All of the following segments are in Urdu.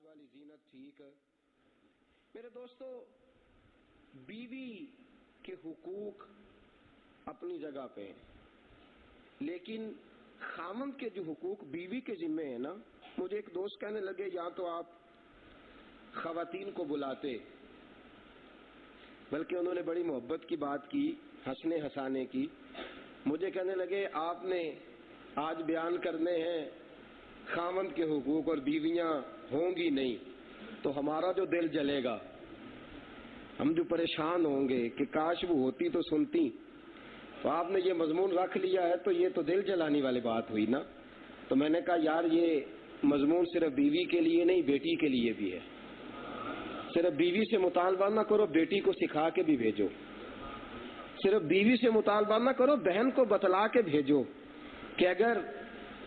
والی زینت ٹھیک ہے میرے دوستو، بیوی کے حقوق اپنی جگہ پہ ہیں، لیکن خاوند کے جو حقوق بیوی کے ذمے ہیں نا، مجھے ایک دوست کہنے لگے یا تو آپ خواتین کو بلاتے، بلکہ انہوں نے بڑی محبت کی بات کی، ہنسنے ہنسانے کی، مجھے کہنے لگے آپ نے آج بیان کرنے ہیں خاوند کے حقوق اور بیویاں ہوں گی نہیں تو ہمارا جو دل جلے گا، ہم جو پریشان ہوں گے کہ کاش وہ ہوتی تو سنتی، تو آپ نے یہ مضمون رکھ لیا ہے تو یہ تو دل جلانے والی بات ہوئی نا۔ تو میں نے کہا یار یہ مضمون صرف بیوی کے لیے نہیں، بیٹی کے لیے بھی ہے۔ صرف بیوی سے مطالبہ نہ کرو، بیٹی کو سکھا کے بھی بھیجو۔ صرف بیوی سے مطالبہ نہ کرو، بہن کو بتلا کے بھیجو کہ اگر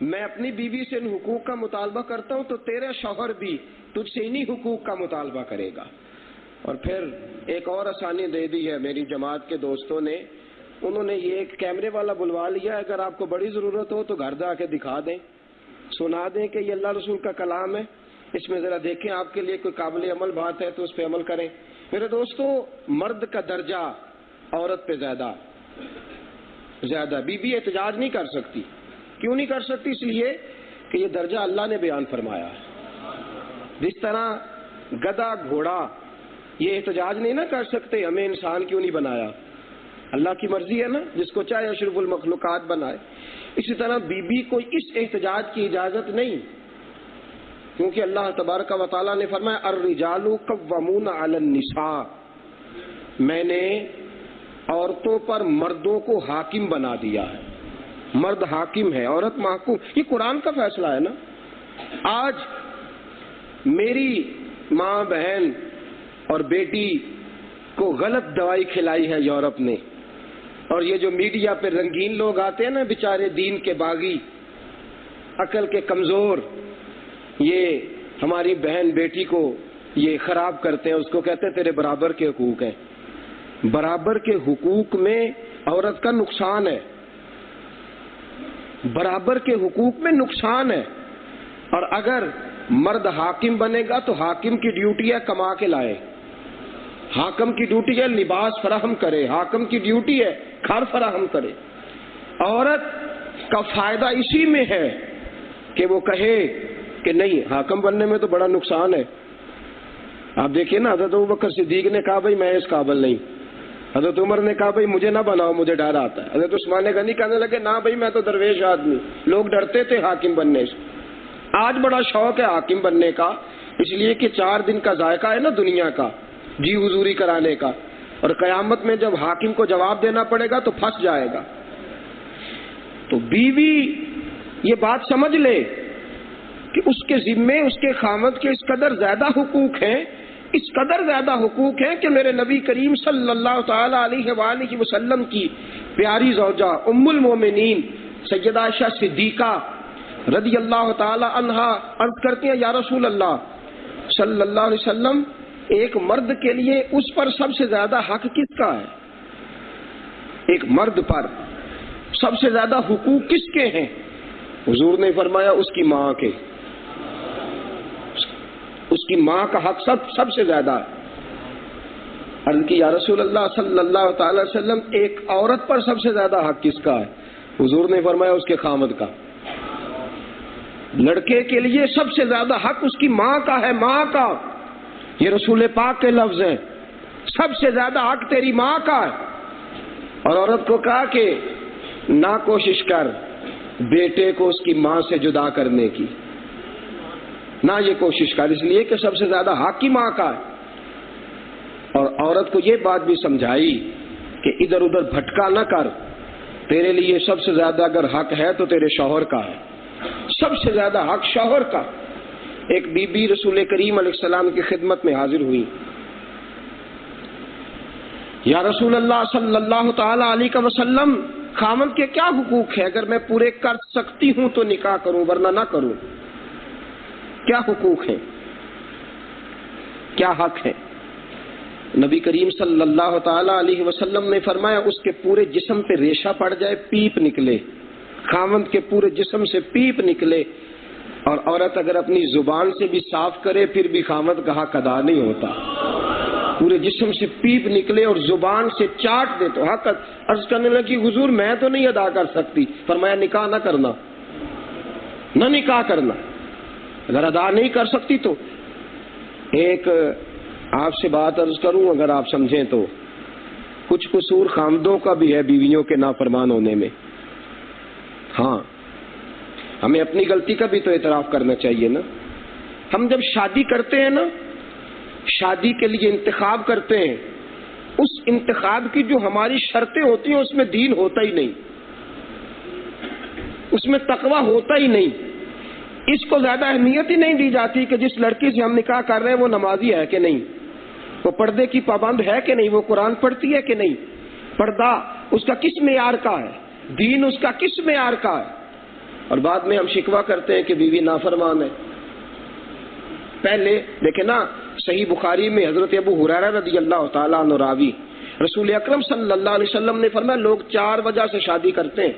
میں اپنی بیوی سے ان حقوق کا مطالبہ کرتا ہوں تو تیرے شوہر بھی تجھ سے انہی حقوق کا مطالبہ کرے گا۔ اور پھر ایک اور آسانی دے دی ہے میری جماعت کے دوستوں نے، انہوں نے یہ ایک کیمرے والا بلوا لیا، اگر آپ کو بڑی ضرورت ہو تو گھر جا کے دکھا دیں، سنا دیں کہ یہ اللہ رسول کا کلام ہے، اس میں ذرا دیکھیں آپ کے لیے کوئی قابل عمل بات ہے تو اس پہ عمل کریں۔ میرے دوستو، مرد کا درجہ عورت پہ زیادہ بی بی احتجاج نہیں کر سکتی۔ کیوں نہیں کر سکتی؟ اس لیے کہ یہ درجہ اللہ نے بیان فرمایا ہے۔ جس طرح گدھا گھوڑا یہ احتجاج نہیں نہ کر سکتے ہمیں انسان کیوں نہیں بنایا، اللہ کی مرضی ہے نا، جس کو چاہے اشرف المخلوقات بنائے، اسی طرح بی بی کو اس احتجاج کی اجازت نہیں، کیونکہ اللہ تبارک و تعالیٰ نے فرمایا الرجال قوامون علی النساء، میں نے عورتوں پر مردوں کو حاکم بنا دیا ہے، مرد حاکم ہے، عورت محکوم، یہ قرآن کا فیصلہ ہے نا۔ آج میری ماں بہن اور بیٹی کو غلط دوائی کھلائی ہے یورپ نے، اور یہ جو میڈیا پہ رنگین لوگ آتے ہیں نا بیچارے دین کے باغی، عقل کے کمزور، یہ ہماری بہن بیٹی کو یہ خراب کرتے ہیں، اس کو کہتے ہیں تیرے برابر کے حقوق ہیں۔ برابر کے حقوق میں عورت کا نقصان ہے، برابر کے حقوق میں نقصان ہے، اور اگر مرد حاکم بنے گا تو حاکم کی ڈیوٹی ہے کما کے لائے، حاکم کی ڈیوٹی ہے لباس فراہم کرے، حاکم کی ڈیوٹی ہے گھر فراہم کرے۔ عورت کا فائدہ اسی میں ہے کہ وہ کہے کہ نہیں حاکم بننے میں تو بڑا نقصان ہے۔ آپ دیکھیے نا، حضرت ابوبکر صدیق نے کہا بھائی میں اس قابل نہیں، حضرت عمر نے کہا بھائی مجھے نہ بناؤ مجھے ڈر آتا ہے، حضرت عثمان غنی کہنے لگے نہ بھائی میں تو درویش آدمی، لوگ ڈرتے تھے حاکم بننے سے۔ آج بڑا شوق ہے حاکم بننے کا، اس لیے کہ 4 دن کا ذائقہ ہے نا دنیا کا، جی حضوری کرانے کا، اور قیامت میں جب حاکم کو جواب دینا پڑے گا تو پھنس جائے گا۔ تو بیوی یہ بات سمجھ لے کہ اس کے ذمے اس کے خاوند کے اس قدر زیادہ حقوق ہیں، اس قدر زیادہ حقوق ہیں کہ میرے نبی کریم صلی اللہ تعالی علیہ وآلہ وسلم کی پیاری زوجہ ام المومنین سیدہ عائشہ صدیقہ رضی اللہ تعالی عنہا عرض کرتی ہیں یا رسول اللہ صلی اللہ علیہ وسلم، ایک مرد کے لیے اس پر سب سے زیادہ حق کس کا ہے؟ ایک مرد پر سب سے زیادہ حقوق کس کے ہیں؟ حضور نے فرمایا اس کی ماں کے، اس کی ماں کا حق سب سے زیادہ ہے۔ عرض کی یا رسول اللہ صلی اللہ تعالی وسلم، ایک عورت پر سب سے زیادہ حق کس کا ہے؟ حضور نے فرمایا اس کے خامد کا۔ لڑکے کے لیے سب سے زیادہ حق اس کی ماں کا ہے، ماں کا، یہ رسول پاک کے لفظ ہیں، سب سے زیادہ حق تیری ماں کا ہے۔ اور عورت کو کہا کہ نہ کوشش کر بیٹے کو اس کی ماں سے جدا کرنے کی، نہ یہ کوشش کر، اس لیے کہ سب سے زیادہ حق کی ماں کا ہے۔ اور عورت کو یہ بات بھی سمجھائی کہ ادھر ادھر بھٹکا نہ کر، تیرے لیے سب سے زیادہ اگر حق ہے تو تیرے شوہر کا ہے، سب سے زیادہ حق شوہر کا۔ ایک بی بی رسول کریم علیہ السلام کی خدمت میں حاضر ہوئی، یا رسول اللہ صلی اللہ تعالی علیہ وسلم، خاوند کے کیا حقوق ہیں؟ اگر میں پورے کر سکتی ہوں تو نکاح کروں ورنہ نہ کروں، کیا حقوق ہیں، کیا حق ہے؟ نبی کریم صلی اللہ تعالی علیہ وسلم نے فرمایا اس کے پورے جسم پہ ریشہ پڑ جائے، پیپ نکلے، خاوند کے پورے جسم سے پیپ نکلے اور عورت اگر اپنی زبان سے بھی صاف کرے پھر بھی خاوند کا حق ادا نہیں ہوتا، پورے جسم سے پیپ نکلے اور زبان سے چاٹ دے تو حق۔ عرض کرنے لگی حضور میں تو نہیں ادا کر سکتی، فرمایا نکاح نہ کرنا، نہ نکاح کرنا، اگر ادا نہیں کر سکتی تو۔ ایک آپ سے بات عرض کروں، اگر آپ سمجھیں تو کچھ قصور خامدوں کا بھی ہے بیویوں کے نافرمان ہونے میں۔ ہاں ہمیں اپنی غلطی کا بھی تو اعتراف کرنا چاہیے نا۔ ہم جب شادی کرتے ہیں نا، شادی کے لیے انتخاب کرتے ہیں، اس انتخاب کی جو ہماری شرطیں ہوتی ہیں اس میں دین ہوتا ہی نہیں، اس میں تقویٰ ہوتا ہی نہیں، اس کو زیادہ اہمیت ہی نہیں دی جاتی کہ جس لڑکی سے ہم نکاح کر رہے ہیں وہ نمازی ہے کہ نہیں، وہ پردے کی پابند ہے کہ نہیں، وہ قرآن پڑھتی ہے کہ نہیں، پردہ اس کا کس معیار کا ہے، دین اس کا کس معیار کا ہے۔ اور بعد میں ہم شکوہ کرتے ہیں کہ بیوی نافرمان ہے۔ پہلے دیکھیں نا، صحیح بخاری میں حضرت ابو ہریرہ رضی اللہ تعالیٰ عنہ راوی، رسول اکرم صلی اللہ علیہ وسلم نے فرمایا لوگ 4 وجہ سے شادی کرتے ہیں۔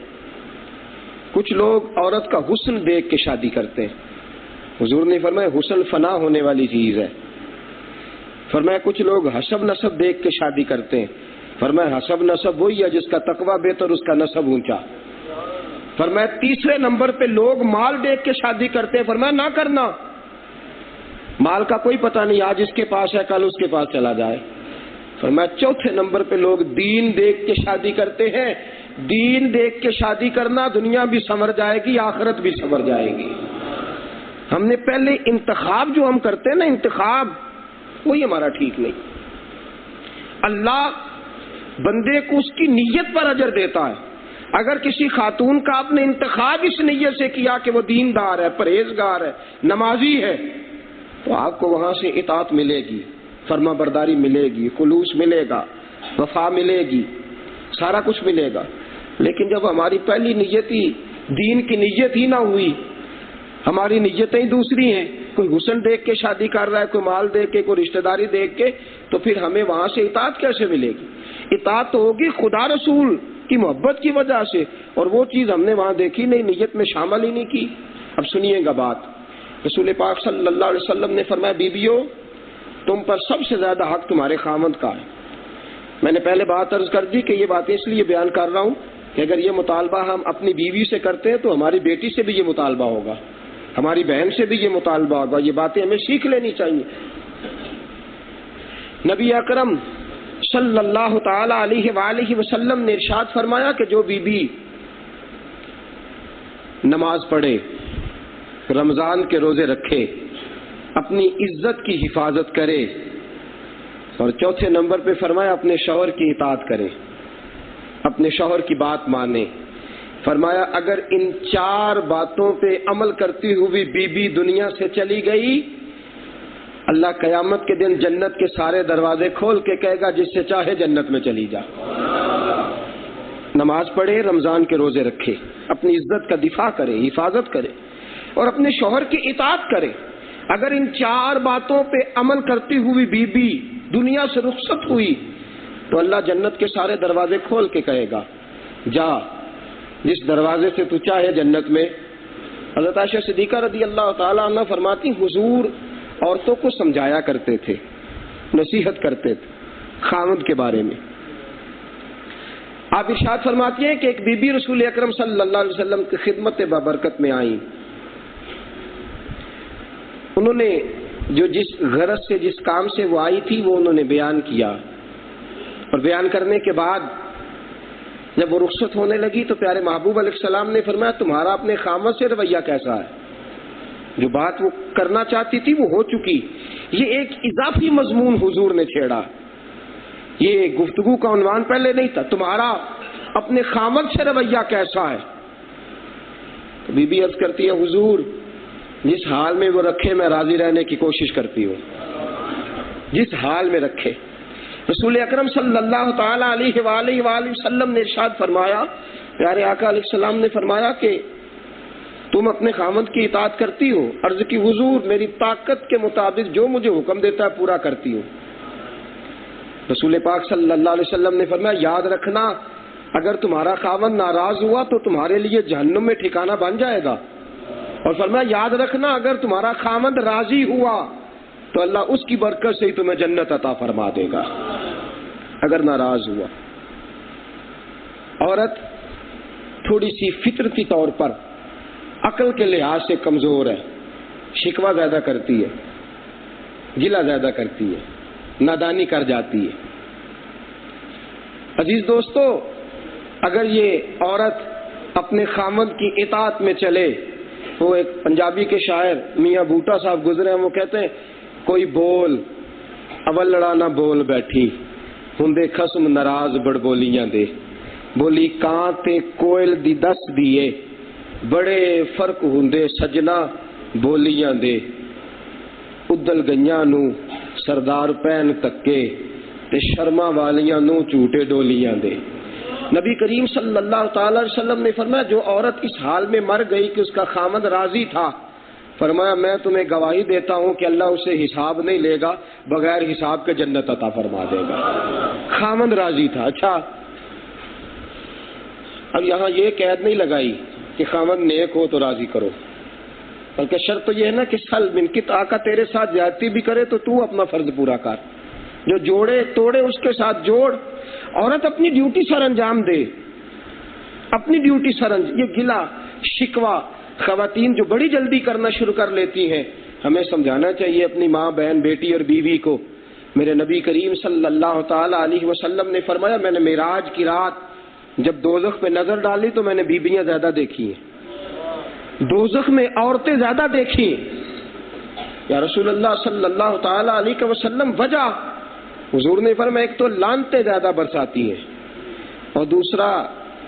کچھ لوگ عورت کا حسن دیکھ کے شادی کرتے ہیں، حضور نے فرمایا حسن فنا ہونے والی چیز ہے۔ فرمایا کچھ لوگ حسب نسب دیکھ کے شادی کرتے ہیں، فرمایا حسب نسب وہی ہے جس کا تقویٰ بہتر اس کا نسب اونچا۔ فرمایا تیسرے نمبر پہ لوگ مال دیکھ کے شادی کرتے ہیں، فرمایا نہ کرنا، مال کا کوئی پتہ نہیں، آج اس کے پاس ہے کل اس کے پاس چلا جائے۔ فرمایا چوتھے نمبر پہ لوگ دین دیکھ کے شادی کرتے ہیں، دین دیکھ کے شادی کرنا دنیا بھی سنور جائے گی آخرت بھی سنور جائے گی۔ ہم نے پہلے انتخاب جو ہم کرتے ہیں نا، انتخاب وہی ہمارا ٹھیک نہیں۔ اللہ بندے کو اس کی نیت پر اجر دیتا ہے۔ اگر کسی خاتون کا آپ نے انتخاب اس نیت سے کیا کہ وہ دیندار ہے، پرہیزگار ہے، نمازی ہے، تو آپ کو وہاں سے اطاعت ملے گی، فرما برداری ملے گی، خلوص ملے گا، وفا ملے گی، سارا کچھ ملے گا۔ لیکن جب ہماری پہلی نیت ہی دین کی نیت ہی نہ ہوئی، ہماری نیتیں دوسری ہیں، کوئی حسن دیکھ کے شادی کر رہا ہے، کوئی مال دیکھ کے، کوئی رشتہ داری دیکھ کے، تو پھر ہمیں وہاں سے اطاعت کیسے ملے گی؟ اطاعت تو ہوگی خدا رسول کی محبت کی وجہ سے، اور وہ چیز ہم نے وہاں دیکھی نہیں، نیت میں شامل ہی نہیں کی۔ اب سنیے گا بات، رسول پاک صلی اللہ علیہ وسلم نے فرمایا بیویوں تم پر سب سے زیادہ حق تمہارے خاوند کا ہے۔ میں نے پہلے بات عرض کر دی کہ یہ باتیں اس لیے بیان کر رہا ہوں کہ اگر یہ مطالبہ ہم اپنی بیوی سے کرتے ہیں تو ہماری بیٹی سے بھی یہ مطالبہ ہوگا، ہماری بہن سے بھی یہ مطالبہ ہوگا، یہ باتیں ہمیں سیکھ لینی چاہیے۔ نبی اکرم صلی اللہ تعالی علیہ وآلہ وسلم نے ارشاد فرمایا کہ جو بی بی نماز پڑھے، رمضان کے روزے رکھے، اپنی عزت کی حفاظت کرے، اور چوتھے نمبر پہ فرمایا اپنے شوہر کی اطاعت کرے، اپنے شوہر کی بات مانے۔ فرمایا اگر ان 4 باتوں پہ عمل کرتی ہوئی بی بی دنیا سے چلی گئی، اللہ قیامت کے دن جنت کے سارے دروازے کھول کے کہے گا جس سے چاہے جنت میں چلی جا۔ نماز پڑھے، رمضان کے روزے رکھے، اپنی عزت کا دفاع کرے، حفاظت کرے، اور اپنے شوہر کی اطاعت کرے۔ اگر ان 4 باتوں پہ عمل کرتی ہوئی بی بی دنیا سے رخصت ہوئی تو اللہ جنت کے سارے دروازے کھول کے کہے گا جا جس دروازے سے تو چاہے جنت میں۔ حضرت عائشہ صدیقہ رضی اللہ تعالیٰ عنہ فرماتی حضور عورتوں کو سمجھایا کرتے تھے، نصیحت کرتے تھے خاوند کے بارے میں۔ آپ ارشاد فرماتی ہیں کہ ایک بی بی رسول اکرم صلی اللہ علیہ وسلم کی خدمت بابرکت میں آئیں، انہوں نے جو جس غرض سے جس کام سے وہ آئی تھی وہ انہوں نے بیان کیا، اور بیان کرنے کے بعد جب وہ رخصت ہونے لگی تو پیارے محبوب علیہ السلام نے فرمایا تمہارا اپنے خاوند سے رویہ کیسا ہے؟ جو بات وہ کرنا چاہتی تھی وہ ہو چکی، یہ ایک اضافی مضمون حضور نے چھیڑا، یہ گفتگو کا عنوان پہلے نہیں تھا، تمہارا اپنے خاوند سے رویہ کیسا ہے؟ تو بی بی عرض کرتی ہے حضور جس حال میں وہ رکھے میں راضی رہنے کی کوشش کرتی ہوں، جس حال میں رکھے۔ رسول اکرم صلی اللہ تعالی علیہ وآلہ وسلم نے ارشاد فرمایا، پیارے آقا علیہ السلام نے فرمایا کہ تم اپنے خاوند کی اطاعت کرتی ہو؟ عرض کی حضور میری طاقت کے مطابق جو مجھے حکم دیتا ہے پورا کرتی ہوں۔ رسول پاک صلی اللہ علیہ وسلم نے فرمایا یاد رکھنا اگر تمہارا خاوند ناراض ہوا تو تمہارے لیے جہنم میں ٹھکانہ بن جائے گا، اور فرمایا یاد رکھنا اگر تمہارا خامند راضی ہوا تو اللہ اس کی برکت سے ہی تمہیں جنت عطا فرما دے گا، اگر ناراض ہوا۔ عورت تھوڑی سی فطرتی طور پر عقل کے لحاظ سے کمزور ہے، شکوہ زیادہ کرتی ہے، گلہ زیادہ کرتی ہے، نادانی کر جاتی ہے۔ عزیز دوستو، اگر یہ عورت اپنے خامند کی اطاعت میں چلے، وہ ایک پنجابی کے شاعر میاں بوٹا صاحب گزرے ہیں، وہ کہتے ہیں کوئی بول اول لڑا نہ بول بیٹھی، ہندے خسم ناراض بڑ بولیاں دے، بولی کان تے کوئل دی دس دیے، بڑے فرق ہندے سجنا بولیاں دے، ادل گئیاں نو سردار پین تکے تے شرما والیاں نو جھوٹے ڈولیاں دے۔ نبی کریم صلی اللہ تعالی علیہ وسلم نے فرمایا جو عورت اس حال میں مر گئی کہ اس کا خامند راضی تھا، فرمایا میں تمہیں گواہی دیتا ہوں کہ اللہ اسے حساب نہیں لے گا، بغیر حساب کے جنت عطا فرما دے گا۔ خامند راضی تھا۔ اچھا، اب یہاں یہ قید نہیں لگائی کہ خامند نیک ہو تو راضی کرو، بلکہ شرط تو یہ ہے نا کہ سل منکت آقا تیرے ساتھ زیادتی بھی کرے تو اپنا فرض پورا کر، جو جوڑے توڑے اس کے ساتھ جوڑ۔ عورت اپنی ڈیوٹی سر انجام دے، اپنی ڈیوٹی سر یہ گلا شکوہ خواتین جو بڑی جلدی کرنا شروع کر لیتی ہیں، ہمیں سمجھانا چاہیے اپنی ماں بہن بیٹی اور بیوی کو۔ میرے نبی کریم صلی اللہ تعالی علیہ وسلم نے فرمایا میں نے معراج کی رات جب دوزخ پہ نظر ڈالی تو میں نے بیویاں زیادہ دیکھی ہیں، دوزخ میں عورتیں زیادہ دیکھی ہیں۔ یا رسول اللہ صلی اللہ تعالی علیہ وسلم، وجہ حضور نے فرمایا ایک تو لعنتیں زیادہ برساتی ہیں، اور دوسرا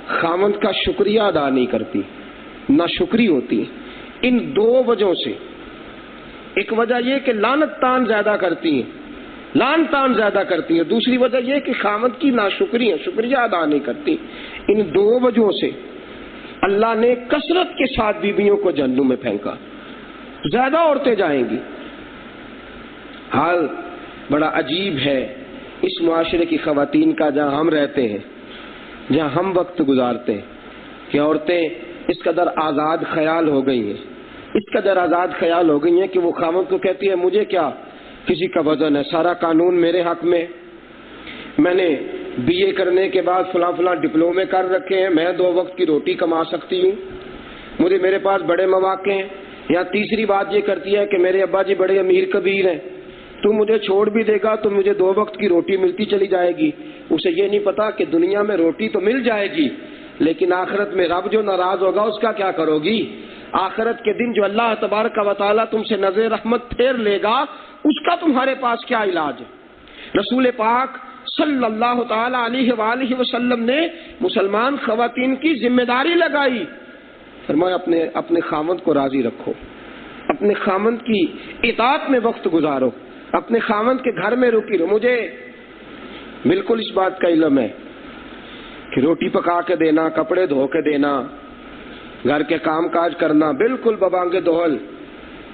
خامند کا شکریہ ادا نہیں کرتی، ناشکری ہوتی ہے۔ ان دو وجہوں سے، ایک وجہ یہ کہ لعنت تان زیادہ کرتی ہیں، لعن تان زیادہ کرتی ہیں، دوسری وجہ یہ کہ خامند کی ناشکری ہے، شکریہ ادا نہیں کرتی۔ ان دو وجہوں سے اللہ نے کثرت کے ساتھ بیویوں کو جہنم میں پھینکا، زیادہ عورتیں جائیں گی۔ حال بڑا عجیب ہے اس معاشرے کی خواتین کا جہاں ہم رہتے ہیں، جہاں ہم وقت گزارتے ہیں، کہ عورتیں اس قدر آزاد خیال ہو گئی ہیں، اس قدر آزاد خیال ہو گئی ہیں کہ وہ خامند کو کہتی ہے مجھے کیا کسی کا وزن ہے، سارا قانون میرے حق میں، میں نے بی اے کرنے کے بعد فلاں فلاں ڈپلومے کر رکھے ہیں، میں 2 وقت کی روٹی کما سکتی ہوں، میرے پاس بڑے مواقع ہیں۔ یا تیسری بات یہ کرتی ہے کہ میرے ابا جی بڑے امیر کبیر ہیں، تو مجھے چھوڑ بھی دے گا تو مجھے 2 وقت کی روٹی ملتی چلی جائے گی۔ اسے یہ نہیں پتا کہ دنیا میں روٹی تو مل جائے گی، لیکن آخرت میں رب جو ناراض ہوگا اس کا کیا کرو گی؟ آخرت کے دن جو اللہ تبارک و تعالیٰ تم سے نظر رحمت پھیر لے گا، اس کا تمہارے پاس کیا علاج ہے؟ رسول پاک صلی اللہ تعالی علیہ وآلہ وسلم نے مسلمان خواتین کی ذمہ داری لگائی، فرمایا اپنے خامند کو راضی رکھو، اپنے خامند کی اطاعت میں وقت گزارو، اپنے خامند کے گھر میں رکی رہو۔ مجھے بالکل اس بات کا علم ہے کہ روٹی پکا کے دینا، کپڑے دھو کے دینا، گھر کے کام کاج کرنا بالکل ببانگ دوہل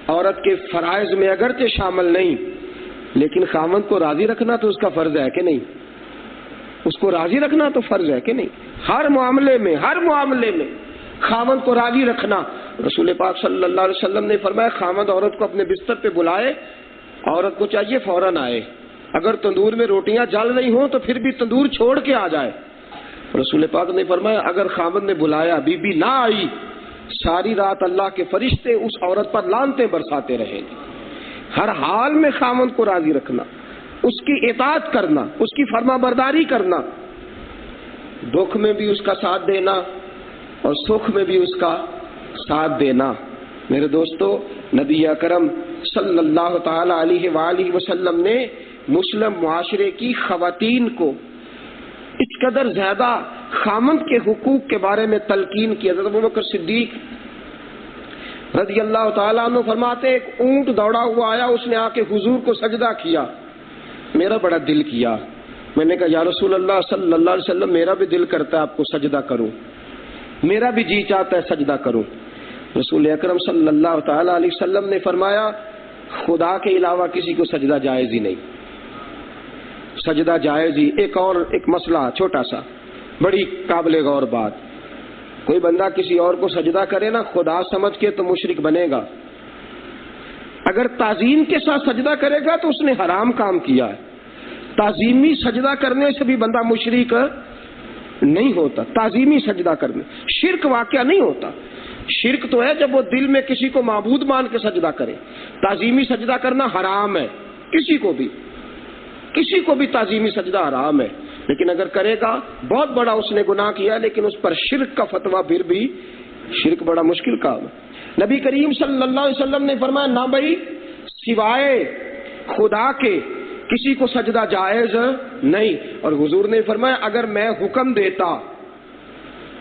عورت کے فرائض میں اگرچہ شامل نہیں، لیکن خامند کو راضی رکھنا تو اس کا فرض ہے کہ نہیں؟ اس کو راضی رکھنا تو فرض ہے کہ نہیں؟ ہر معاملے میں خامند کو راضی رکھنا۔ رسول پاک صلی اللہ علیہ وسلم نے فرمایا خامند عورت کو اپنے بستر پہ بلائے، عورت کو چاہیے فوراً آئے، اگر تندور میں روٹیاں جل رہی ہوں تو پھر بھی تندور چھوڑ کے آ جائے۔ رسول پاک نے فرمایا اگر خامند نے بلایا بی بی نہ آئی، ساری رات اللہ کے فرشتے اس عورت پر لعنتیں برساتے رہیں گے۔ ہر حال میں خامند کو راضی رکھنا، اس کی اطاعت کرنا، اس کی فرما برداری کرنا، دکھ میں بھی اس کا ساتھ دینا اور سکھ میں بھی اس کا ساتھ دینا۔ میرے دوستو، نبی اکرم صلی اللہ تعالی علیہ وآلہ وسلم نے مسلم معاشرے کی خواتین کو اس قدر زیادہ خامند کے حقوق کے بارے میں تلقین کی۔ حضرت ابوبکر صدیق رضی اللہ تعالیٰ عنہ فرماتے ایک اونٹ دوڑا ہوا آیا، اس نے آ کے حضور کو سجدہ کیا، میرا بڑا دل کیا، میں نے کہا یا رسول اللہ صلی اللہ علیہ وسلم میرا بھی دل کرتا ہے آپ کو سجدہ کروں، میرا بھی جی چاہتا ہے سجدہ کروں۔ رسول اکرم صلی اللہ تعالیٰ علیہ وسلم نے فرمایا خدا کے علاوہ کسی کو سجدہ جائز ہی نہیں، سجدہ جائز ہی۔ ایک مسئلہ چھوٹا سا، بڑی قابل غور بات، کوئی بندہ کسی اور کو سجدہ کرے نا خدا سمجھ کے تو مشرک بنے گا، اگر تعظیم کے ساتھ سجدہ کرے گا تو اس نے حرام کام کیا ہے۔ تعظیمی سجدہ کرنے سے بھی بندہ مشرک نہیں ہوتا، تعظیمی سجدہ کرنے شرک واقعہ نہیں ہوتا۔ شرک تو ہے جب وہ دل میں کسی کو معبود مان کے سجدہ کرے، تعظیمی سجدہ کرنا حرام ہے، کسی کو بھی تعظیمی سجدہ حرام ہے، لیکن اگر کرے گا بہت بڑا اس نے گناہ کیا، لیکن اس پر شرک کا فتویٰ پھر بھی شرک بڑا مشکل کام ہے۔ نبی کریم صلی اللہ علیہ وسلم نے فرمایا نہ بھائی سوائے خدا کے کسی کو سجدہ جائز نہیں، اور حضور نے فرمایا اگر میں حکم دیتا،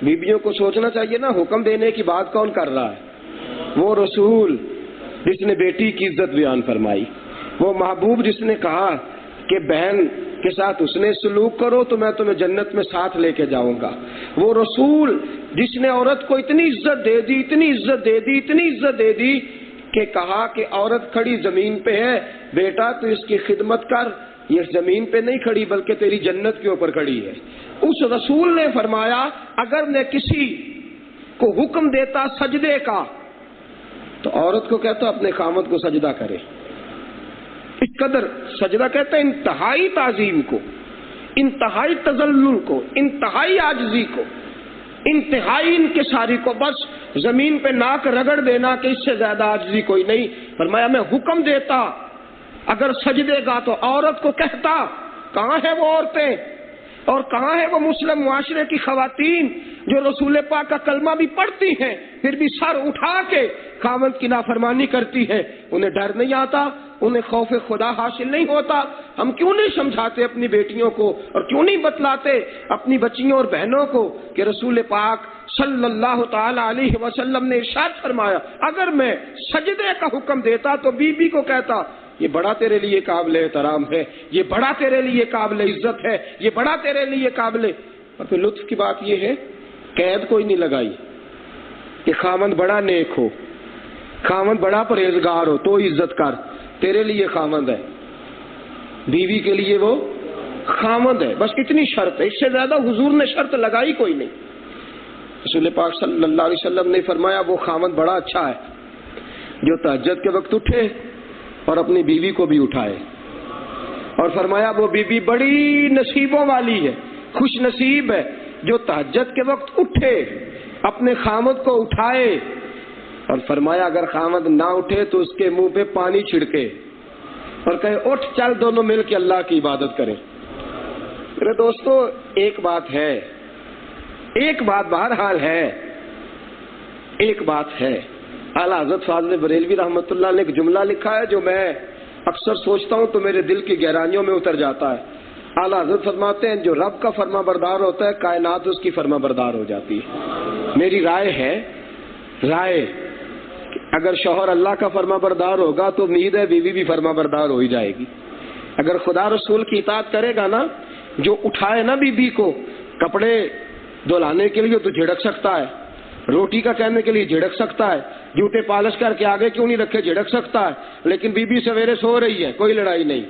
بیویوں کو سوچنا چاہیے نا حکم دینے کی بات کون کر رہا ہے؟ وہ رسول جس نے بیٹی کی عزت بیان فرمائی، وہ محبوب جس نے کہا کہ بہن کے ساتھ اس نے سلوک کرو تو میں تمہیں جنت میں ساتھ لے کے جاؤں گا، وہ رسول جس نے عورت کو اتنی عزت دے دی، اتنی عزت دے دی، اتنی عزت دے دی کہ کہا کہ عورت کھڑی زمین پہ ہے، بیٹا تو اس کی خدمت کر، یہ زمین پہ نہیں کھڑی بلکہ تیری جنت کے اوپر کھڑی ہے۔ اس رسول نے فرمایا اگر میں کسی کو حکم دیتا سجدے کا تو عورت کو کہتا اپنے خامد کو سجدہ کرے۔ اس قدر سجدہ کہتا ہے انتہائی تعظیم کو، انتہائی تذلل کو، انتہائی عاجزی کو، انتہائی انکساری کو، بس زمین پہ ناک رگڑ دینا کہ اس سے زیادہ عاجزی کوئی نہیں۔ فرمایا میں حکم دیتا اگر سجدے گا تو عورت کو کہتا، کہاں ہے وہ عورتیں اور کہاں ہے وہ مسلم معاشرے کی خواتین جو رسول پاک کا کلمہ بھی پڑھتی ہیں پھر بھی سر اٹھا کے خاوند کی نافرمانی کرتی ہیں؟ انہیں ڈر نہیں آتا، انہیں خوف خدا حاصل نہیں ہوتا؟ ہم کیوں نہیں سمجھاتے اپنی بیٹیوں کو اور کیوں نہیں بتلاتے اپنی بچیوں اور بہنوں کو کہ رسول پاک صلی اللہ تعالی علیہ وسلم نے ارشاد فرمایا اگر میں سجدے کا حکم دیتا تو بیوی کو کہتا یہ بڑا تیرے لیے قابل احترام ہے، یہ بڑا تیرے لیے قابل عزت ہے، یہ بڑا تیرے لیے قابل۔ اور پھر لطف کی بات یہ ہے قید کوئی نہیں لگائی کہ خاوند بڑا نیک ہو، خاوند بڑا پرہیزگار ہو تو عزت کر، تیرے لیے خاوند ہے، بیوی کے لیے وہ خاوند ہے، بس اتنی شرط ہے، اس سے زیادہ حضور نے شرط لگائی کوئی نہیں۔ رسول پاک صلی اللہ علیہ وسلم نے فرمایا وہ خاوند بڑا اچھا ہے جو تہجد کے وقت اٹھے اور اپنی بیوی کو بھی اٹھائے، اور فرمایا وہ بیوی بڑی نصیبوں والی ہے، خوش نصیب ہے جو تہجد کے وقت اٹھے اپنے خاوند کو اٹھائے، اور فرمایا اگر خاوند نہ اٹھے تو اس کے منہ پہ پانی چھڑکے اور کہے اٹھ چل دونوں مل کے اللہ کی عبادت کریں۔ میرے دوستو ایک بات ہے، ایک بات بہرحال ہے، ایک بات ہے، اعلیٰ حضرت فاضل بریلوی رحمۃ اللہ نے ایک جملہ لکھا ہے جو میں اکثر سوچتا ہوں تو میرے دل کی گہرائیوں میں اتر جاتا ہے۔ اعلیٰ حضرت فرماتے ہیں جو رب کا فرما بردار ہوتا ہے کائنات اس کی فرما بردار ہو جاتی ہے۔ میری رائے ہے کہ اگر شوہر اللہ کا فرما بردار ہوگا تو امید ہے بیوی بھی فرما بردار ہو ہی جائے گی۔ اگر خدا رسول کی اطاعت کرے گا نا، جو اٹھائے نا بیوی کو کپڑے دھلانے کے لیے تو جھڑک سکتا ہے، روٹی کا کہنے کے لیے جھڑک سکتا ہے، جوتے پالش کر کے آگے کیوں نہیں رکھے جھڑک سکتا ہے، لیکن بیوی سویرے سو رہی ہے کوئی لڑائی نہیں،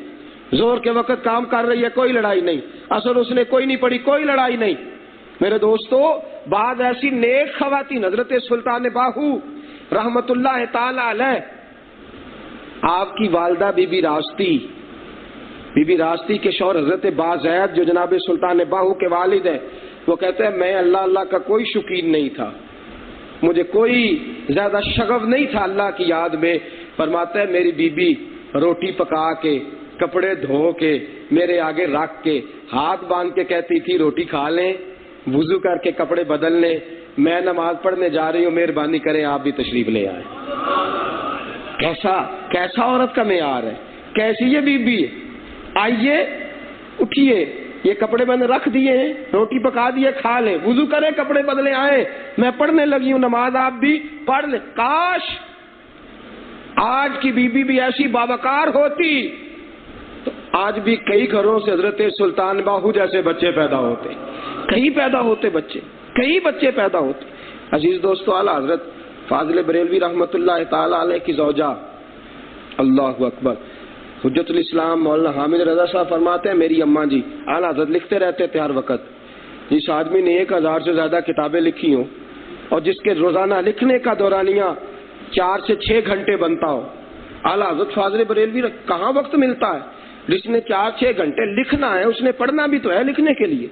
زور کے وقت کام کر رہی ہے کوئی لڑائی نہیں، اثر اس نے کوئی نہیں پڑی کوئی لڑائی نہیں۔ میرے دوستو بعض ایسی نیک خواتین، حضرت سلطان باہو رحمت اللہ تعالی علیہ، آپ کی والدہ بی بی راستی کے شوہر حضرت بازید جو جناب سلطان باہو کے والد ہیں، وہ کہتے ہیں میں اللہ کا کوئی شوقین نہیں تھا، مجھے کوئی زیادہ شغف نہیں تھا اللہ کی یاد میں۔ فرماتا ہے میری بیوی روٹی پکا کے کپڑے دھو کے میرے آگے رکھ کے ہاتھ باندھ کے کہتی تھی روٹی کھا لیں، وضو کر کے کپڑے بدل لیں، میں نماز پڑھنے جا رہی ہوں مہربانی کریں آپ بھی تشریف لے آئیں۔ کیسا عورت کا معیار ہے، کیسی یہ بیوی ہے۔ آئیے اٹھیے، یہ کپڑے میں نے رکھ دیے ہیں، روٹی پکا دیے کھا لیں، وضو کریں کپڑے بدلے آئیں، میں پڑھنے لگی ہوں نماز آپ بھی پڑھ لیں۔ کاش آج کی بیوی بھی ایسی باوقار ہوتی تو آج بھی کئی گھروں سے حضرت سلطان باہو جیسے بچے پیدا ہوتے، کئی بچے پیدا ہوتے۔ عزیز دوستو اعلیٰ حضرت فاضل بریلوی رحمت اللہ تعالی علیہ کی زوجہ، اللہ اکبر، حجت الاسلام مولانا حامد رضا صاحب فرماتے ہیں میری اماں جی، اعلیٰ حضرت لکھتے رہتے تھے ہر وقت، جس آدمی نے 1000 سے زیادہ کتابیں لکھی ہوں اور جس کے روزانہ لکھنے کا دورانیہ 4 سے 6 گھنٹے بنتا ہو. اعلیٰ حضرت فاضل بریلوی کہاں وقت ملتا ہے؟ جس نے 4-6 گھنٹے لکھنا ہے اس نے پڑھنا بھی تو ہے لکھنے کے لیے.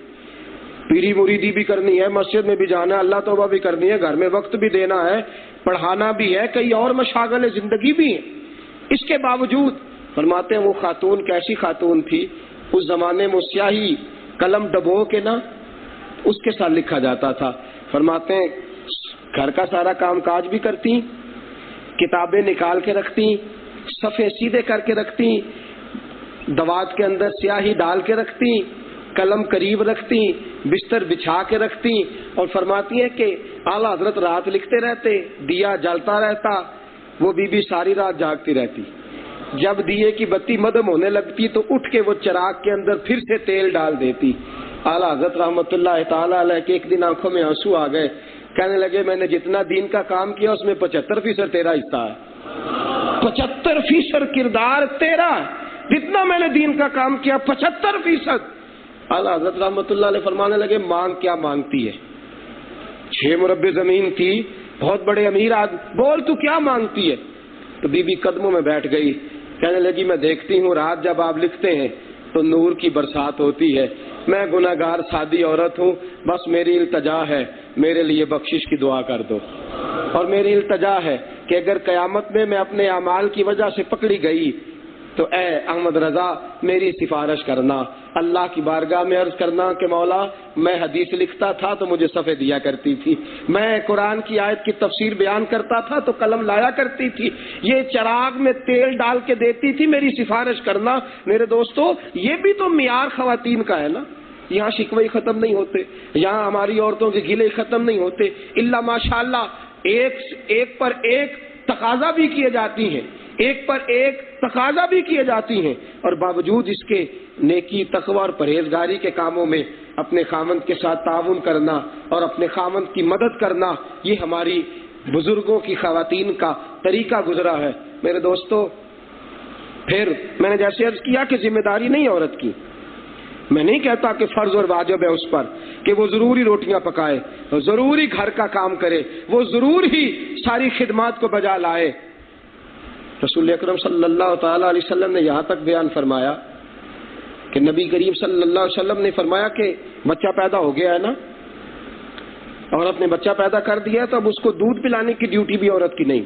پیری مریدی بھی کرنی ہے، مسجد میں بھی جانا ہے، اللہ توبہ بھی کرنی ہے، گھر میں وقت بھی دینا ہے، پڑھانا بھی ہے، کئی اور مشاغل زندگی بھی ہیں. اس کے باوجود فرماتے ہیں وہ خاتون کیسی خاتون تھی، اس زمانے میں سیاہی قلم ڈبو کے نا اس کے ساتھ لکھا جاتا تھا. فرماتے ہیں گھر کا سارا کام کاج بھی کرتی، کتابیں نکال کے رکھتی، صفحے سیدھے کر کے رکھتی، دوات کے اندر سیاہی ڈال کے رکھتی، قلم قریب رکھتی، بستر بچھا کے رکھتی. اور فرماتی ہیں کہ اعلیٰ حضرت رات لکھتے رہتے، دیا جلتا رہتا، وہ بی بی ساری رات جاگتی رہتی. جب دیے کی بتی مدھم ہونے لگتی تو اٹھ کے وہ چراغ کے اندر پھر سے تیل ڈال دیتی. اعلیٰ حضرت رحمت اللہ تعالیٰ علیہ کے ایک دن آنکھوں میں آنسو آ گئے، کہنے لگے میں نے جتنا دین کا کام کیا اس میں 75% تیرا حصہ ہے. 75% کردار تیرا، جتنا میں نے دین کا کام کیا 75%. اعلیٰ حضرت رحمت اللہ علیہ فرمانے لگے مانگ کیا مانگتی ہے؟ 6 مربع زمین تھی، بہت بڑے امیر آدمی، بول تو کیا مانگتی ہے؟ تو بی بی قدموں میں بیٹھ گئی، کہنے لگی میں دیکھتی ہوں رات جب آپ لکھتے ہیں تو نور کی برسات ہوتی ہے، میں گناہگار سادی عورت ہوں، بس میری التجا ہے میرے لیے بخشش کی دعا کر دو. اور میری التجا ہے کہ اگر قیامت میں اپنے اعمال کی وجہ سے پکڑی گئی تو اے احمد رضا میری سفارش کرنا، اللہ کی بارگاہ میں عرض کرنا کہ مولا میں حدیث لکھتا تھا تو مجھے صفحے دیا کرتی تھی، میں قرآن کی آیت کی تفسیر بیان کرتا تھا تو قلم لایا کرتی تھی، یہ چراغ میں تیل ڈال کے دیتی تھی، میری سفارش کرنا. میرے دوستو یہ بھی تو معیار خواتین کا ہے نا. یہاں شکوے ختم نہیں ہوتے، یہاں ہماری عورتوں کے گلے ختم نہیں ہوتے، الا ماشاءاللہ ایک پر ایک تقاضا بھی کیے جاتی ہیں، ایک پر ایک تقاضا بھی کیے جاتی ہیں، اور باوجود اس کے نیکی تقوی اور پرہیزگاری کے کاموں میں اپنے خاوند کے ساتھ تعاون کرنا اور اپنے خاوند کی مدد کرنا، یہ ہماری بزرگوں کی خواتین کا طریقہ گزرا ہے. میرے دوستو پھر میں نے جیسے عرض کیا کہ ذمہ داری نہیں عورت کی، میں نہیں کہتا کہ فرض اور واجب ہے اس پر کہ وہ ضروری روٹیاں پکائے، ضروری گھر کا کام کرے، وہ ضرور ہی ساری خدمات کو بجا لائے. رسول اکرم صلی اللہ تعالی علیہ وسلم نے یہاں تک بیان فرمایا کہ نبی کریم صلی اللہ علیہ وسلم نے فرمایا کہ بچہ پیدا ہو گیا ہے نا، عورت نے بچہ پیدا کر دیا تو اب اس کو دودھ پلانے کی ڈیوٹی بھی عورت کی نہیں.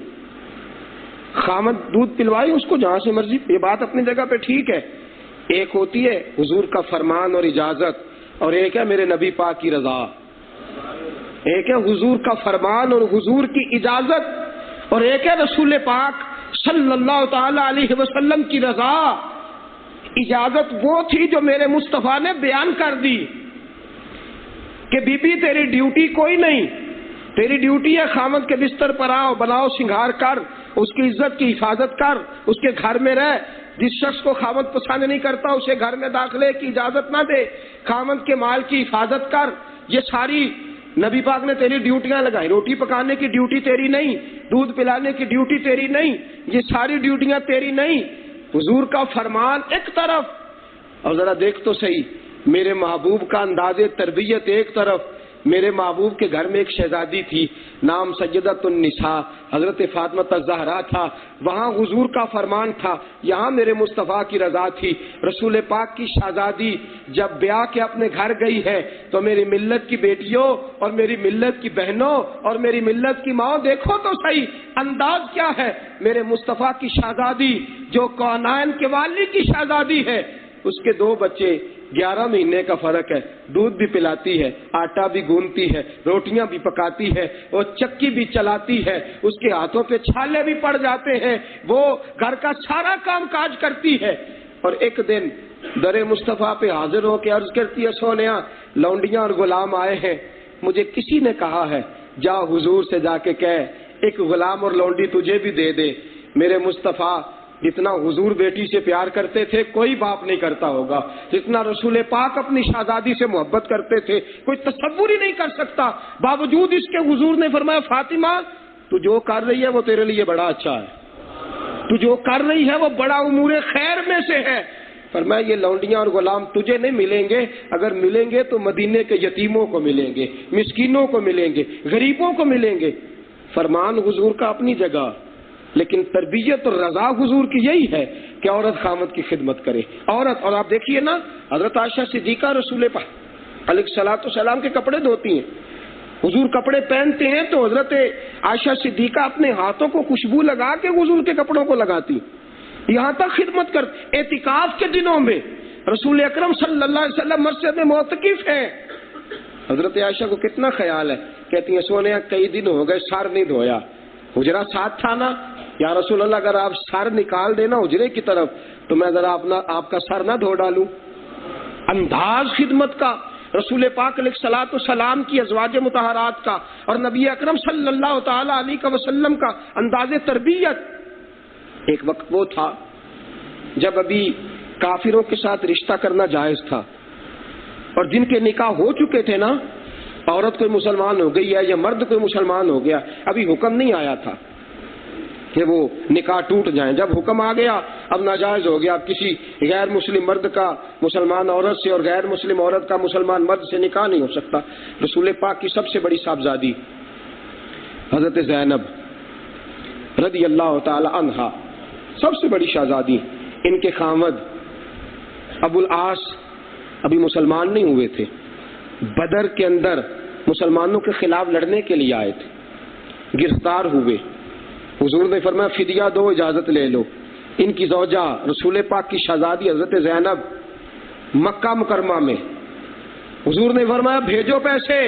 خامد دودھ پلوائے اس کو جہاں سے مرضی، یہ بات اپنی جگہ پہ ٹھیک ہے. ایک ہوتی ہے حضور کا فرمان اور اجازت، اور ایک ہے میرے نبی پاک کی رضا. ایک ہے حضور کا فرمان اور حضور کی اجازت، اور ایک ہے رسول پاک صلی اللہ تعالی علیہ وسلم کی رضا. اجازت وہ تھی جو میرے مصطفیٰ نے بیان کر دی کہ بی بی تیری ڈیوٹی کوئی نہیں، تیری ڈیوٹی ہے خامد کے بستر پر آؤ، بناؤ سنگھار کر، اس کی عزت کی حفاظت کر، اس کے گھر میں رہ. جس شخص کو خامد پسند نہیں کرتا اسے گھر میں داخلے کی اجازت نہ دے، خامد کے مال کی حفاظت کر. یہ ساری نبی پاک نے تیری ڈیوٹیاں لگائی. روٹی پکانے کی ڈیوٹی تیری نہیں، دودھ پلانے کی ڈیوٹی تیری نہیں، یہ ساری ڈیوٹیاں تیری نہیں. حضور کا فرمان ایک طرف، اور ذرا دیکھ تو صحیح میرے محبوب کا انداز تربیت ایک طرف. میرے محبوب کے گھر میں ایک شہزادی تھی، نام سیدۃ النساء حضرت فاطمہ الزہرا تھا. وہاں حضور کا فرمان تھا، یہاں میرے مصطفیٰ کی رضا تھی. رسول پاک کی شہزادی جب بیاہ کے اپنے گھر گئی ہے تو میری ملت کی بیٹیوں اور میری ملت کی بہنوں اور میری ملت کی ماں دیکھو تو صحیح انداز کیا ہے. میرے مصطفیٰ کی شہزادی جو کونین کے والی کی شہزادی ہے، اس کے 2 بچے، 11 مہینے کا فرق ہے، دودھ بھی پلاتی ہے، آٹا بھی گوندتی ہے، روٹیاں بھی پکاتی ہے، وہ چکی بھی چلاتی ہے، اس کے ہاتھوں پہ چھالے بھی پڑ جاتے ہیں، وہ گھر کا سارا کام کاج کرتی ہے. اور ایک دن در مصطفیٰ پہ حاضر ہو کے عرض کرتی ہے سونیا لونڈیاں اور غلام آئے ہیں، مجھے کسی نے کہا ہے جا حضور سے جا کے کہہ ایک غلام اور لونڈی تجھے بھی دے دے. میرے مصطفیٰ جتنا حضور بیٹی سے پیار کرتے تھے کوئی باپ نہیں کرتا ہوگا، جتنا رسول پاک اپنی شہزادی سے محبت کرتے تھے کوئی تصور ہی نہیں کر سکتا. باوجود اس کے حضور نے فرمایا فاطمہ تو جو کر رہی ہے وہ تیرے لیے بڑا اچھا ہے، تو جو کر رہی ہے وہ بڑا امور خیر میں سے ہے. فرمایا یہ لونڈیاں اور غلام تجھے نہیں ملیں گے، اگر ملیں گے تو مدینے کے یتیموں کو ملیں گے، مسکینوں کو ملیں گے، غریبوں کو ملیں گے۔ فرمان حضور کا اپنی جگہ، لیکن تربیت اور رضا حضور کی یہی ہے کہ عورت خامد کی خدمت کرے۔ عورت، اور آپ دیکھیے نا، حضرت عائشہ صدیقہ رسول پاک علیہ الصلوۃ والسلام کے کپڑے دھوتی ہیں، حضور کپڑے پہنتے ہیں تو حضرت عائشہ صدیقہ اپنے ہاتھوں کو خوشبو لگا کے حضور کے کپڑوں کو لگاتی، یہاں تک خدمت کر۔ اعتکاف کے دنوں میں رسول اکرم صلی اللہ علیہ وسلم مسجد میں معتکف ہیں، حضرت عائشہ کو کتنا خیال ہے، کہتی ہیں سونے کئی دن ہو گئے سر نہیں دھویا، حجرہ ساتھ تھا نا، یا رسول اللہ اگر آپ سر نکال دینا حجرے کی طرف تو میں ذرا آپ کا سر نہ دھو ڈالوں۔ انداز خدمت کا رسول پاک علیہ الصلوۃ والسلام کی ازواج مطہرات کا اور نبی اکرم صلی اللہ تعالی علیہ وسلم کا انداز تربیت۔ ایک وقت وہ تھا جب ابھی کافروں کے ساتھ رشتہ کرنا جائز تھا، اور جن کے نکاح ہو چکے تھے نا، عورت کوئی مسلمان ہو گئی ہے یا مرد کوئی مسلمان ہو گیا، ابھی حکم نہیں آیا تھا کہ وہ نکاح ٹوٹ جائیں۔ جب حکم آ گیا اب ناجائز ہو گیا، اب کسی غیر مسلم مرد کا مسلمان عورت سے اور غیر مسلم عورت کا مسلمان مرد سے نکاح نہیں ہو سکتا۔ رسول پاک کی سب سے بڑی صاحبزادی حضرت زینب رضی اللہ تعالی عنہا، سب سے بڑی شہزادی، ان کے خامد ابو العاص ابھی مسلمان نہیں ہوئے تھے، بدر کے اندر مسلمانوں کے خلاف لڑنے کے لیے آئے تھے، گرفتار ہوئے۔ حضور نے فرمایا فدیہ دو، اجازت لے لو۔ ان کی زوجہ رسول پاک کی شہزادی حضرت زینب مکہ مکرمہ میں، حضور نے فرمایا بھیجو پیسے،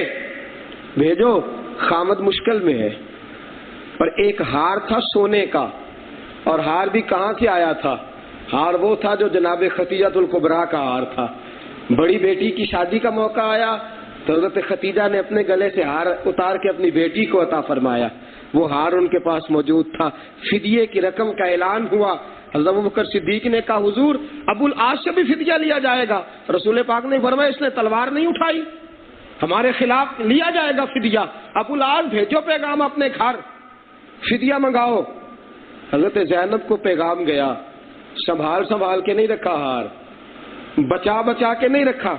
بھیجو، خامد مشکل میں ہے۔ پر ایک ہار تھا سونے کا، اور ہار بھی کہاں سے آیا تھا؟ ہار وہ تھا جو جناب ختیجہ الکبریٰ کا ہار تھا۔ بڑی بیٹی کی شادی کا موقع آیا تو حضرت ختیجہ نے اپنے گلے سے ہار اتار کے اپنی بیٹی کو عطا فرمایا، وہ ہار ان کے پاس موجود تھا۔ فدیے کی رقم کا اعلان ہوا، حضرت ابوبکر صدیق نے کہا حضور ابو العاص سے بھی فدیہ لیا جائے گا۔ رسول پاک نے فرمایا اس نے تلوار نہیں اٹھائی، ہمارے خلاف لیا جائے گا فدیہ۔ ابو العاص بھیجو پیغام اپنے گھر، فدیہ منگاؤ۔ حضرت زینب کو پیغام گیا، سنبھال کے نہیں رکھا ہار، بچا کے نہیں رکھا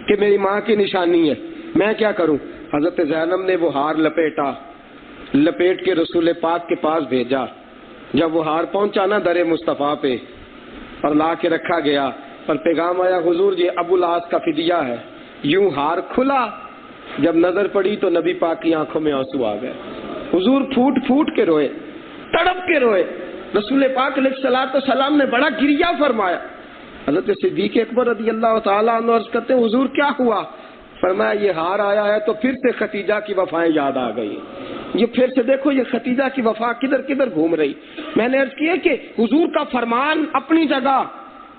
کہ میری ماں کی نشانی ہے، میں کیا کروں۔ حضرت زینب نے وہ ہار لپیٹ کے رسول پاک کے پاس بھیجا۔ جب وہ ہار پہنچا نا در مصطفیٰ پہ اور لا کے رکھا گیا، پر پیغام آیا حضور یہ ابو العاص کا فدیہ ہے۔ یوں ہار کھلا، جب نظر پڑی تو نبی پاک کی آنکھوں میں آنسو آ گئے، حضور پھوٹ کے روئے، تڑپ کے روئے۔ رسول پاک علیہ الصلوۃ والسلام نے بڑا گریہ فرمایا۔ حضرت صدیق اکبر رضی اللہ تعالیٰ عنہ عرض کرتے ہیں حضور کیا ہوا؟ فرمایا یہ ہار آیا ہے تو پھر سے ختیجہ کی وفائیں یاد آ گئی، یہ پھر سے دیکھو یہ ختیجہ کی وفا کدھر گھوم رہی۔ میں نے عرض کیا کہ حضور کا فرمان اپنی جگہ،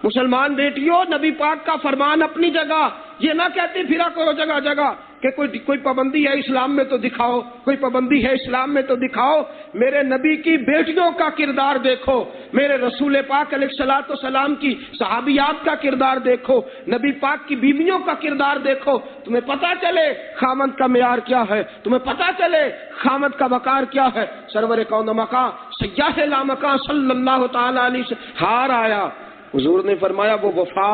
مسلمان بیٹیوں نبی پاک کا فرمان اپنی جگہ، یہ نہ کہتے پھرا کرو جگہ جگہ کہ کوئی پابندی ہے اسلام میں تو دکھاؤ، کوئی پابندی ہے اسلام میں تو دکھاؤ۔ میرے نبی کی بیٹیوں کا کردار دیکھو، میرے رسول پاک علیہ الصلوۃ والسلام کی صحابیات کا کردار دیکھو، نبی پاک کی بیویوں کا کردار دیکھو، تمہیں پتہ چلے خامد کا معیار کیا ہے، تمہیں پتہ چلے خامد کا وقار کیا ہے۔ سرور کون مقام سیاح لامکان صلی اللہ تعالی علیہ وسلم ہار آیا، حضور نے فرمایا وہ وفا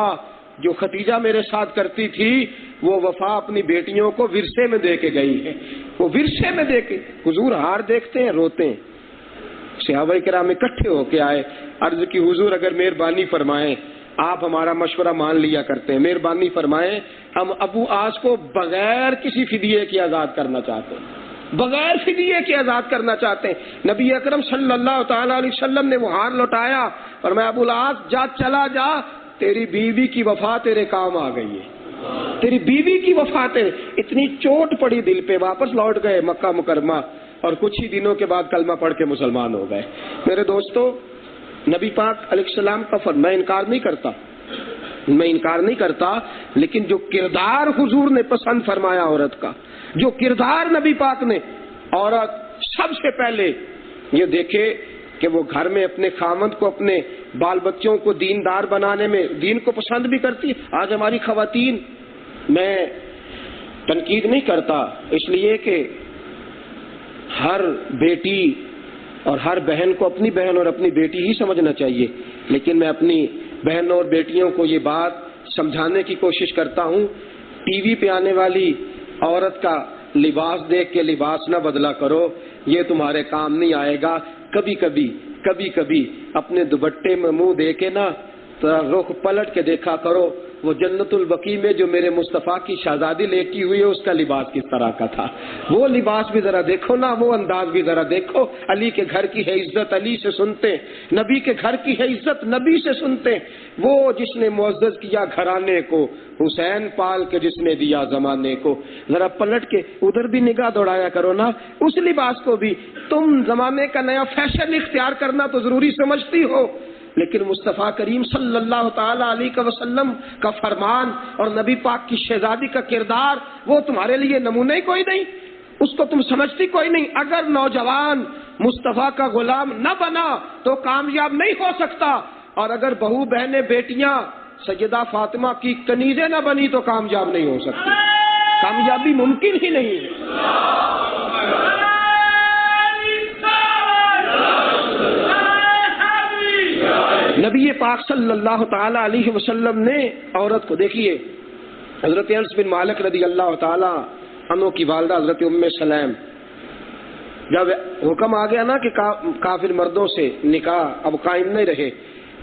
جو ختیجہ میرے ساتھ کرتی تھی وہ وفا اپنی بیٹیوں کو ورثے میں دے کے گئی ہے، وہ ورثے میں دے کے۔ حضور ہار دیکھتے ہیں روتے ہیں۔ صحابہ کرام اکٹھے ہو کے آئے، عرض کی حضور اگر مہربانی فرمائیں، آپ ہمارا مشورہ مان لیا کرتے ہیں، مہربانی فرمائیں ہم ابو عاص کو بغیر کسی فدیے کے آزاد کرنا چاہتے ہیں، بغیر فدیے کے آزاد کرنا چاہتے ہیں۔ نبی اکرم صلی اللہ تعالی علیہ وسلم نے وہ ہار لوٹایا اور میں ابو العاص چلا جا، تیری بیوی کی وفا تیرے کام آ گئی ہے، تیری بیوی کی وفا تیرے۔ اتنی چوٹ پڑی دل پہ، واپس لوٹ گئے مکہ مکرمہ اور کچھ ہی دنوں کے بعد کلمہ پڑھ کے مسلمان ہو گئے۔ میرے دوستو نبی پاک علیہ السلام کا فرمان میں انکار نہیں کرتا، لیکن جو کردار حضور نے پسند فرمایا عورت کا، جو کردار نبی پاک نے، عورت سب سے پہلے یہ دیکھے کہ وہ گھر میں اپنے خامند کو، اپنے بال بچوں کو دیندار بنانے میں دین کو پسند بھی کرتی۔ آج ہماری خواتین، میں تنقید نہیں کرتا اس لیے کہ ہر بیٹی اور ہر بہن کو اپنی بہن اور اپنی بیٹی ہی سمجھنا چاہیے، لیکن میں اپنی بہنوں اور بیٹیوں کو یہ بات سمجھانے کی کوشش کرتا ہوں، ٹی وی پہ آنے والی عورت کا لباس دیکھ کے لباس نہ بدلا کرو، یہ تمہارے کام نہیں آئے گا۔ کبھی کبھی اپنے دوپٹے میں منہ دے کے نا رخ پلٹ کے دیکھا کرو، وہ جنت البقیع میں جو میرے مصطفیٰ کی شہزادی لیٹی ہوئی ہے اس کا لباس کس طرح کا تھا، وہ لباس بھی ذرا دیکھو نا، وہ انداز بھی ذرا دیکھو۔ علی کے گھر کی ہے عزت علی سے سنتے، نبی کے گھر کی ہے عزت نبی سے سنتے۔ وہ جس نے معزز کیا گھرانے کو، حسین پال کے جس نے دیا زمانے کو۔ ذرا پلٹ کے ادھر بھی نگاہ دوڑایا کرو نا، اس لباس کو بھی۔ تم زمانے کا نیا فیشن اختیار کرنا تو ضروری سمجھتی ہو، لیکن مصطفیٰ کریم صلی اللہ تعالی علیہ وسلم کا فرمان اور نبی پاک کی شہزادی کا کردار وہ تمہارے لیے نمونہ ہی کوئی نہیں، اس کو تم سمجھتی کوئی نہیں۔ اگر نوجوان مصطفیٰ کا غلام نہ بنا تو کامیاب نہیں ہو سکتا، اور اگر بہو بہنیں بیٹیاں سیدہ فاطمہ کی کنیزیں نہ بنی تو کامیاب نہیں ہو سکتی، کامیابی ممکن ہی نہیں ہے۔ نبی پاک صلی اللہ تعالی علیہ وسلم نے عورت کو، دیکھیے حضرت انس بن مالک رضی اللہ تعالی عنہ کی والدہ حضرت ام سلیم، جب حکم آ گیا نا کہ کافر مردوں سے نکاح اب قائم نہیں رہے،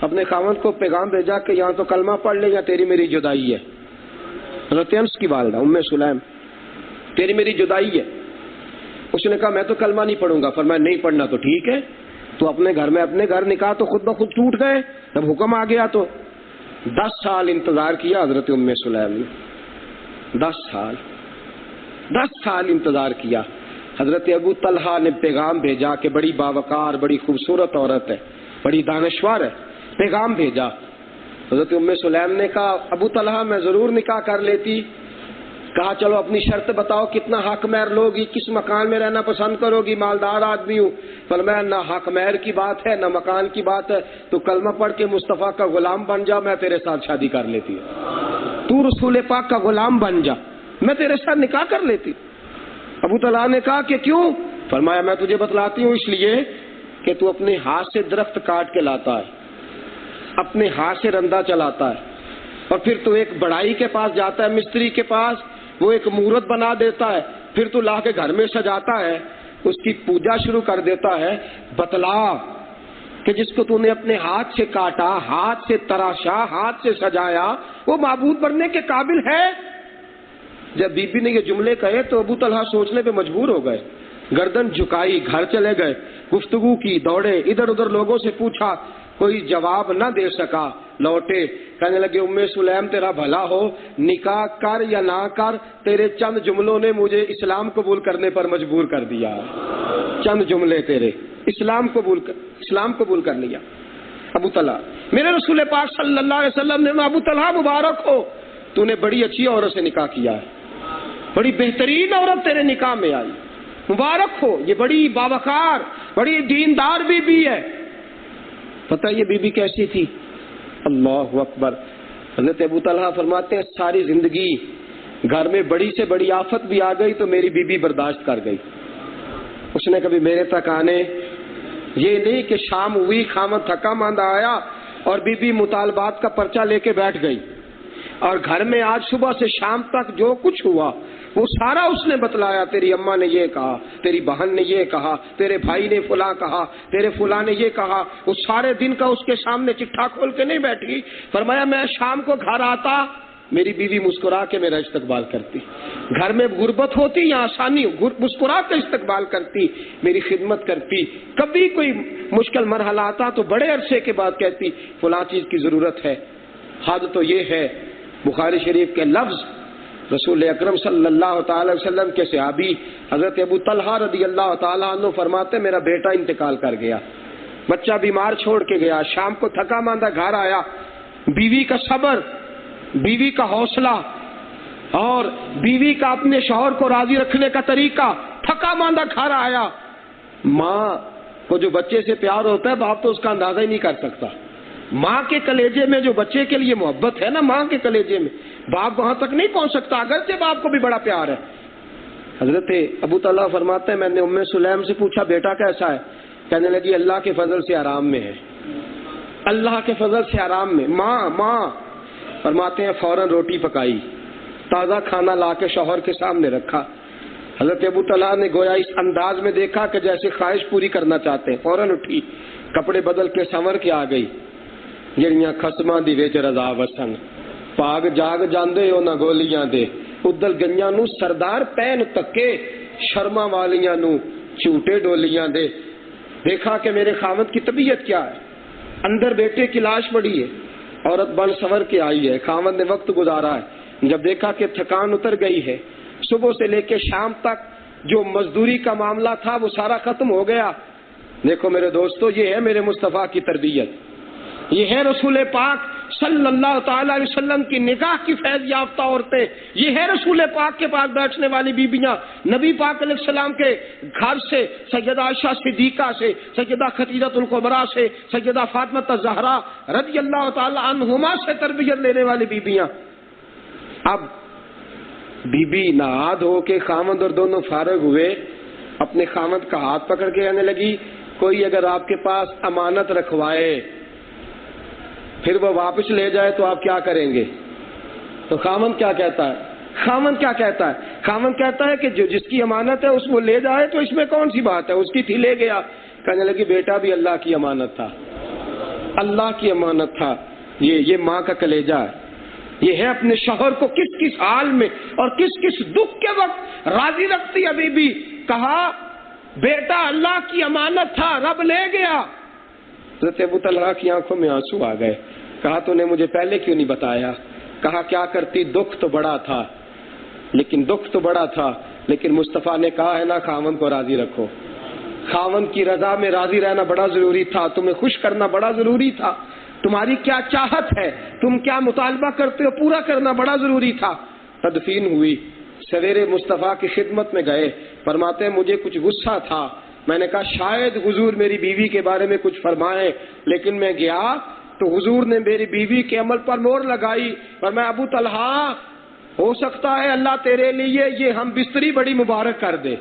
اپنے خاوند کو پیغام بھیجا کہ یہاں تو کلمہ پڑھ لے یا تیری میری جدائی ہے۔ حضرت انس کی والدہ ام سلیم، تیری میری جدائی ہے۔ اس نے کہا میں تو کلمہ نہیں پڑھوں گا۔ فرمایا نہیں پڑھنا تو ٹھیک ہے، تو اپنے گھر میں اپنے گھر نکاح تو خود بخود ٹوٹ گئے جب حکم آ گیا تو۔ 10 سال انتظار کیا حضرت ام سلیم نے، 10 سال انتظار کیا۔ حضرت ابو طلحہ نے پیغام بھیجا کہ بڑی باوقار بڑی خوبصورت عورت ہے، بڑی دانشور ہے، پیغام بھیجا۔ حضرت ام سلیم نے کہا ابو طلحہ میں ضرور نکاح کر لیتی۔ کہا چلو اپنی شرط بتاؤ، کتنا حق مہر لوگی، کس مکان میں رہنا پسند کرو گی، مالدار آدمی ہوں۔ فرمایا نہ حق مہر کی بات ہے نہ مکان کی بات ہے، تو کلمہ پڑھ کے مصطفیٰ کا غلام بن جا، میں تیرے ساتھ شادی کر لیتی ہوں۔ تو رسول پاک کا غلام بن جا، میں تیرے ساتھ نکاح کر لیتی۔ ابو طلحہ نے کہا کہ کیوں؟ فرمایا میں تجھے بتلاتی ہوں، اس لیے کہ تو اپنے ہاتھ سے درخت کاٹ کے لاتا ہے، اپنے ہاتھ سے رندا چلاتا ہے، اور پھر تو ایک بڑائی کے پاس جاتا ہے، مستری کے پاس، وہ ایک مورت بنا دیتا ہے، پھر تو لا کے گھر میں سجاتا ہے، اس کی پوجا شروع کر دیتا ہے۔ بتلا کہ جس کو تو نے اپنے ہاتھ سے کاٹا، ہاتھ سے تراشا، ہاتھ سے سجایا، وہ معبود بننے کے قابل ہے؟ جب بی بی نے یہ جملے کہے تو ابو طلحہ سوچنے پہ مجبور ہو گئے، گردن جھکائی، گھر چلے گئے، گفتگو کی، دوڑے، ادھر ادھر لوگوں سے پوچھا، کوئی جواب نہ دے سکا، لوٹے، کہنے لگے ام سلیم تیرا بھلا ہو، نکاح کر یا نہ کر، تیرے چند جملوں نے مجھے اسلام قبول کرنے پر مجبور کر دیا، چند جملے تیرے، اسلام قبول کر لیا۔ ابو طلحہ، میرے رسول پاک صلی اللہ علیہ وسلم نے، ابو طلحہ مبارک ہو، تو نے بڑی اچھی عورت سے نکاح کیا ہے، بڑی بہترین عورت تیرے نکاح میں آئی، مبارک ہو، یہ بڑی باوقار بڑی دیندار بی بی ہے۔ پتہ یہ بی بی کیسی تھی؟ اللہ اکبر۔ حضرت ابو طلحہ فرماتے ہیں ساری زندگی گھر میں بڑی سے بڑی آفت بھی آ گئی تو میری بی بی برداشت کر گئی، اس نے کبھی میرے تک آنے، یہ نہیں کہ شام ہوئی خامد تھکا ماندہ آیا اور بی بی مطالبات کا پرچہ لے کے بیٹھ گئی، اور گھر میں آج صبح سے شام تک جو کچھ ہوا وہ سارا اس نے بتلایا، تیری اماں نے یہ کہا، تیری بہن نے یہ کہا، تیرے بھائی نے فلاں کہا، تیرے فلاں نے یہ کہا، وہ سارے دن کا اس کے سامنے چٹھا کھول کے نہیں بیٹھی۔ فرمایا میں شام کو گھر آتا، میری بیوی مسکرا کے میرا استقبال کرتی، گھر میں غربت ہوتی یا آسانی، مسکرا کے استقبال کرتی، میری خدمت کرتی، کبھی کوئی مشکل مرحلہ آتا تو بڑے عرصے کے بعد کہتی فلاں چیز کی ضرورت ہے۔ حد تو یہ ہے، بخاری شریف کے لفظ رسول اکرم صلی اللہ تعالی وسلم کے صحابی حضرت ابو طلحہ رضی اللہ تعالیٰ عنہ فرماتے میرا بیٹا انتقال کر گیا، بچہ بیمار چھوڑ کے گیا، شام کو تھکا ماندہ گھر آیا، بیوی کا صبر، بیوی کا حوصلہ اور بیوی کا اپنے شوہر کو راضی رکھنے کا طریقہ، تھکا ماندہ گھر آیا۔ ماں کو جو بچے سے پیار ہوتا ہے باپ تو اس کا اندازہ ہی نہیں کر سکتا، ماں کے کلیجے میں جو بچے کے لیے محبت ہے نا، ماں کے کلیجے میں، باپ وہاں تک نہیں پہنچ سکتا، اگرچہ باپ کو بھی بڑا پیار ہے۔ حضرت ابو طلحہ فرماتے ہیں میں نے ام سلیم سے پوچھا بیٹا کیسا ہے؟ کہنے لگی اللہ کے فضل سے آرام میں ہے، اللہ کے فضل سے آرام میں. ماں فرماتے ہیں فوراً روٹی پکائی, تازہ کھانا لا کے شوہر کے سامنے رکھا. حضرت ابو طلحہ نے گویا اس انداز میں دیکھا کہ جیسے خواہش پوری کرنا چاہتے ہیں. فوراً اٹھی, کپڑے بدل کے سنور کے آ گئی. جڑیاں خسماں دی وچ رضا وسن, پاگ جاگ جاندے ہو نہ گولیاں دے. ادل گئیاں نو سردار پین تکے, شرما والیاں نو جھوٹے ڈولیاں دے. دیکھا کہ میرے خاوند کی طبیعت کیا ہے, اندر بیٹے کی لاش پڑی ہے. عورت بن سنور کے آئی ہے, خاوند نے وقت گزارا ہے. جب دیکھا کہ تھکان اتر گئی ہے, صبح سے لے کے شام تک جو مزدوری کا معاملہ تھا وہ سارا ختم ہو گیا. دیکھو میرے دوستو, یہ ہے میرے مصطفیٰ کی تربیت, یہ ہے رسول پاک صلی اللہ تعالی علیہ وسلم کی نگاہ کی فیض یافتہ عورتیں, یہ ہے رسول پاک کے پاس بیٹھنے والی بیبیاں. نبی پاک علیہ السلام کے گھر سے سیدہ عائشہ صدیقہ سے, سیدہ خدیجہ الکبریٰ سے, سیدہ فاطمہ الزہرا رضی اللہ تعالی عنہما سے تربیت لینے والی بیبیاں. اب بی بی نہاد ہو کے خامد اور دونوں فارغ ہوئے, اپنے خامد کا ہاتھ پکڑ کے کہنے لگی کوئی اگر آپ کے پاس امانت رکھوائے پھر وہ واپس لے جائے تو آپ کیا کریں گے؟ تو خامد کیا کہتا ہے؟ خامد کہتا ہے کہ جو جس کی امانت ہے اس کو لے جائے تو اس میں کون سی بات ہے, اس کی تھی لے گیا. کہنے لگی بیٹا بھی اللہ کی امانت تھا, اللہ کی امانت تھا. یہ ماں کا کلیجہ ہے. یہ ہے اپنے شوہر کو کس کس حال میں اور کس کس دکھ کے وقت راضی رکھتی. ابھی بھی کہا بیٹا اللہ کی امانت تھا, رب لے گیا. حضرت ابو طلحہ کی آنکھوں میں آنسو آ گئے. کہا تو نے مجھے پہلے کیوں نہیں بتایا؟ کہا کیا کرتی, دکھ تو بڑا تھا لیکن مصطفیٰ نے کہا ہے نا خاوند کو راضی رکھو. خاوند کی رضا میں راضی رہنا بڑا ضروری تھا, تمہیں خوش کرنا بڑا ضروری تھا. تمہاری کیا چاہت ہے, تم کیا مطالبہ کرتے ہو, پورا کرنا بڑا ضروری تھا. تدفین ہوئی, سویرے مصطفیٰ کی خدمت میں گئے. فرماتے ہیں مجھے کچھ غصہ تھا, میں نے کہا شاید حضور میری بیوی کے بارے میں کچھ فرمائیں, لیکن میں گیا تو حضور نے میری بیوی کے عمل پر مہر لگائی. اور میں ابو طلحہ ہو سکتا ہے اللہ تیرے لیے یہ ہم بستری بڑی مبارک کر دے,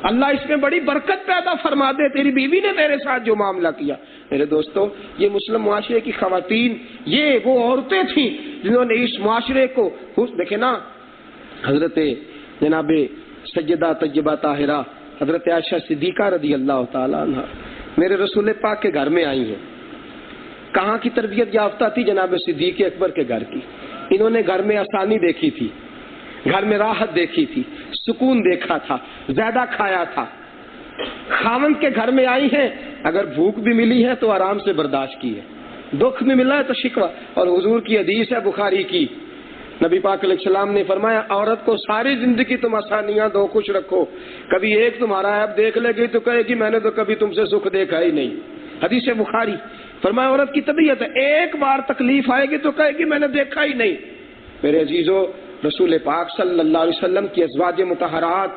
اللہ اس میں بڑی برکت پیدا فرما دے, تیری بیوی نے تیرے ساتھ جو معاملہ کیا. میرے دوستو, یہ مسلم معاشرے کی خواتین, یہ وہ عورتیں تھیں جنہوں نے اس معاشرے کو دیکھے نا. حضرت جناب سیدہ طیبہ طاہرہ حضرت عائشہ صدیقہ رضی اللہ تعالیٰ عنہ میرے رسول پاک کے گھر میں آئی ہیں. کہاں کی تربیت یافتہ تھی؟ جناب صدیق اکبر کے گھر کی. انہوں نے گھر میں آسانی دیکھی تھی, گھر میں راحت دیکھی تھی, سکون دیکھا تھا, زیادہ کھایا تھا. خاوند کے گھر میں آئی ہیں, اگر بھوک بھی ملی ہے تو آرام سے برداشت کی ہے, دکھ بھی ملا ہے تو شکوہ. اور حضور کی حدیث ہے بخاری کی, نبی پاک علیہ السلام نے فرمایا عورت کو ساری زندگی تم آسانیاں دو, خوش رکھو. کبھی ایک تمہارا عیب دیکھ لے گی تو کہے گی میں نے تو کبھی تم سے سکھ دیکھا ہی نہیں. حدیث بخاری. فرمایا عورت کی طبیعت ہے, ایک بار تکلیف آئے گی تو کہے گی میں نے دیکھا ہی نہیں. میرے عزیزو, رسول پاک صلی اللہ علیہ وسلم کی ازواج مطہرات,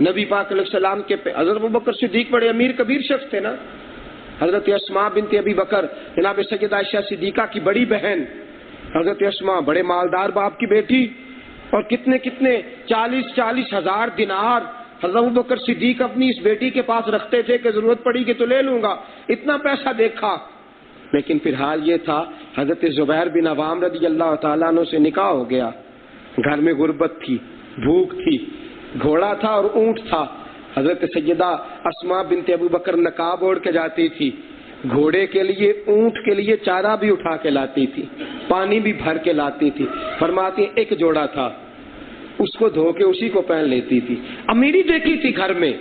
نبی پاک علیہ السلام کے حضرت ابوبکر صدیق بڑے امیر کبیر شخص تھے نا. حضرت اسماء بنت ابی بکر جناب سیدہ عائشہ صدیقہ کی بڑی بہن, حضرت اسماء بڑے مالدار باپ کی بیٹی, اور کتنے 40 ہزار دینار حضرت ابوبکر صدیق اپنی اس بیٹی کے پاس رکھتے تھے کہ ضرورت پڑی کہ تو لے لوں گا, اتنا پیسہ دیکھا. لیکن پھر حال یہ تھا حضرت زبیر بن عوام رضی اللہ تعالیٰ عنہ سے نکاح ہو گیا. گھر میں غربت تھی, بھوک تھی, گھوڑا تھا اور اونٹ تھا. حضرت سیدہ اسماء بنت ابو بکر نقاب اوڑھ کے جاتی تھی, گھوڑے کے لیے اونٹ کے لیے چارہ بھی اٹھا کے لاتی تھی, پانی بھی بھر کے لاتی تھی. فرماتی ایک جوڑا تھا, اس کو دھو کے اسی کو پہن لیتی تھی. امیری دیکھی تھی گھر میں,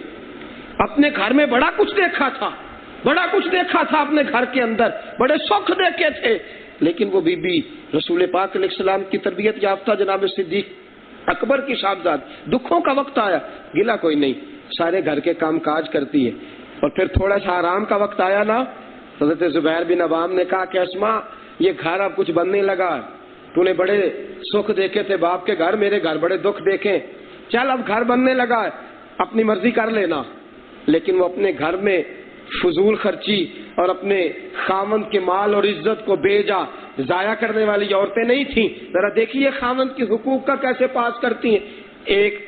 اپنے گھر میں بڑا کچھ دیکھا تھا اپنے گھر کے اندر, بڑے سکھ دیکھے تھے. لیکن وہ بی بی رسول پاک علیہ السلام کی تربیت یافتہ جناب صدیق اکبر کی صاحبزاد, دکھوں کا وقت آیا, گلا کوئی نہیں, سارے گھر کے کام کاج کرتی ہے. اور پھر تھوڑا سا آرام کا وقت آیا نا, حضرت زبیر بن عوام نے کہا کہ اسماء یہ گھر اب کچھ بننے لگا, تو نے بڑے سکھ دیکھے تھے باپ کے گھر, میرے گھر بڑے دکھ دیکھے, چل اب گھر بننے لگا, اپنی مرضی کر لینا. لیکن وہ اپنے گھر میں فضول خرچی اور اپنے خاوند کے مال اور عزت کو بے جا ضائع کرنے والی عورتیں نہیں تھیں. ذرا دیکھیے خاوند کے حقوق کا کیسے پاس کرتی ہیں. ایک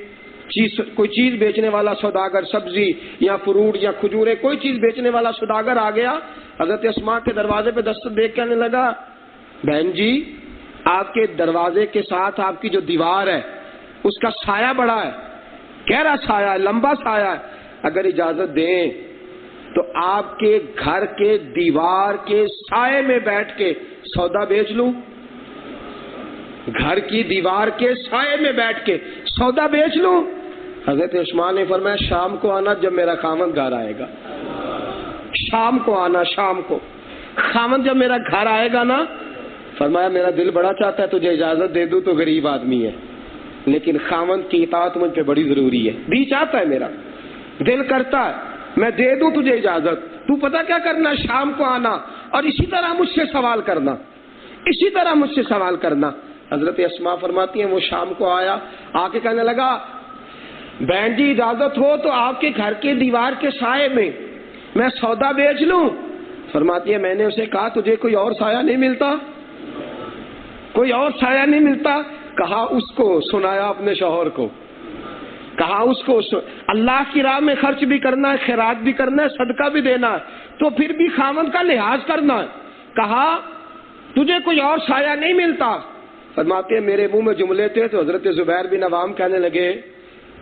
کوئی چیز بیچنے والا سوداگر, سبزی یا فروٹ یا کھجورے, کوئی چیز بیچنے والا سوداگر آ گیا, حضرت اسماء کے دروازے پہ دستک دیکھ کہنے لگا بہن جی آپ کے دروازے کے ساتھ آپ کی جو دیوار ہے اس کا سایہ بڑا ہے، گہرا سایہ ہے، لمبا سایہ ہے، اگر اجازت دیں تو آپ کے گھر کے دیوار کے سائے میں بیٹھ کے سودا بیچ لوں؟ گھر کی دیوار کے سائے میں بیٹھ کے سودا بیچ لوں؟ حضرت عثمان نے فرمایا شام کو آنا جب میرا خاوند گھر آئے گا، شام کو آنا، شام کو خاوند جب میرا گھر آئے گا نا، فرمایا میرا دل بڑا چاہتا ہے تجھے اجازت دے دوں، تو غریب آدمی ہے لیکن خاوند کی اطاعت مجھ پہ بڑی ضروری ہے، دی چاہتا ہے، میرا دل کرتا ہے میں دے دوں تجھے اجازت، تو پتہ کیا کرنا، شام کو آنا اور اسی طرح مجھ سے سوال کرنا، اسی طرح مجھ سے سوال کرنا۔ حضرت اسماء فرماتی ہیں وہ شام کو آیا، آ کے کہنے لگا بہن جی اجازت ہو تو آپ کے گھر کے دیوار کے سائے میں سودا بیچ لوں؟ فرماتی ہے میں نے اسے کہا تجھے کوئی اور سایہ نہیں ملتا، کوئی اور سایہ نہیں ملتا؟ کہا اس کو، سنایا اپنے شوہر کو، کہا اس کو اللہ کی راہ میں خرچ بھی کرنا ہے، خیرات بھی کرنا ہے، صدقہ بھی دینا ہے، تو پھر بھی خاوند کا لحاظ کرنا ہے۔ کہا تجھے کوئی اور سایہ نہیں ملتا؟ فرماتے ہیں میرے منہ میں جملے تھے تو حضرت زبیر بن عوام کہنے لگے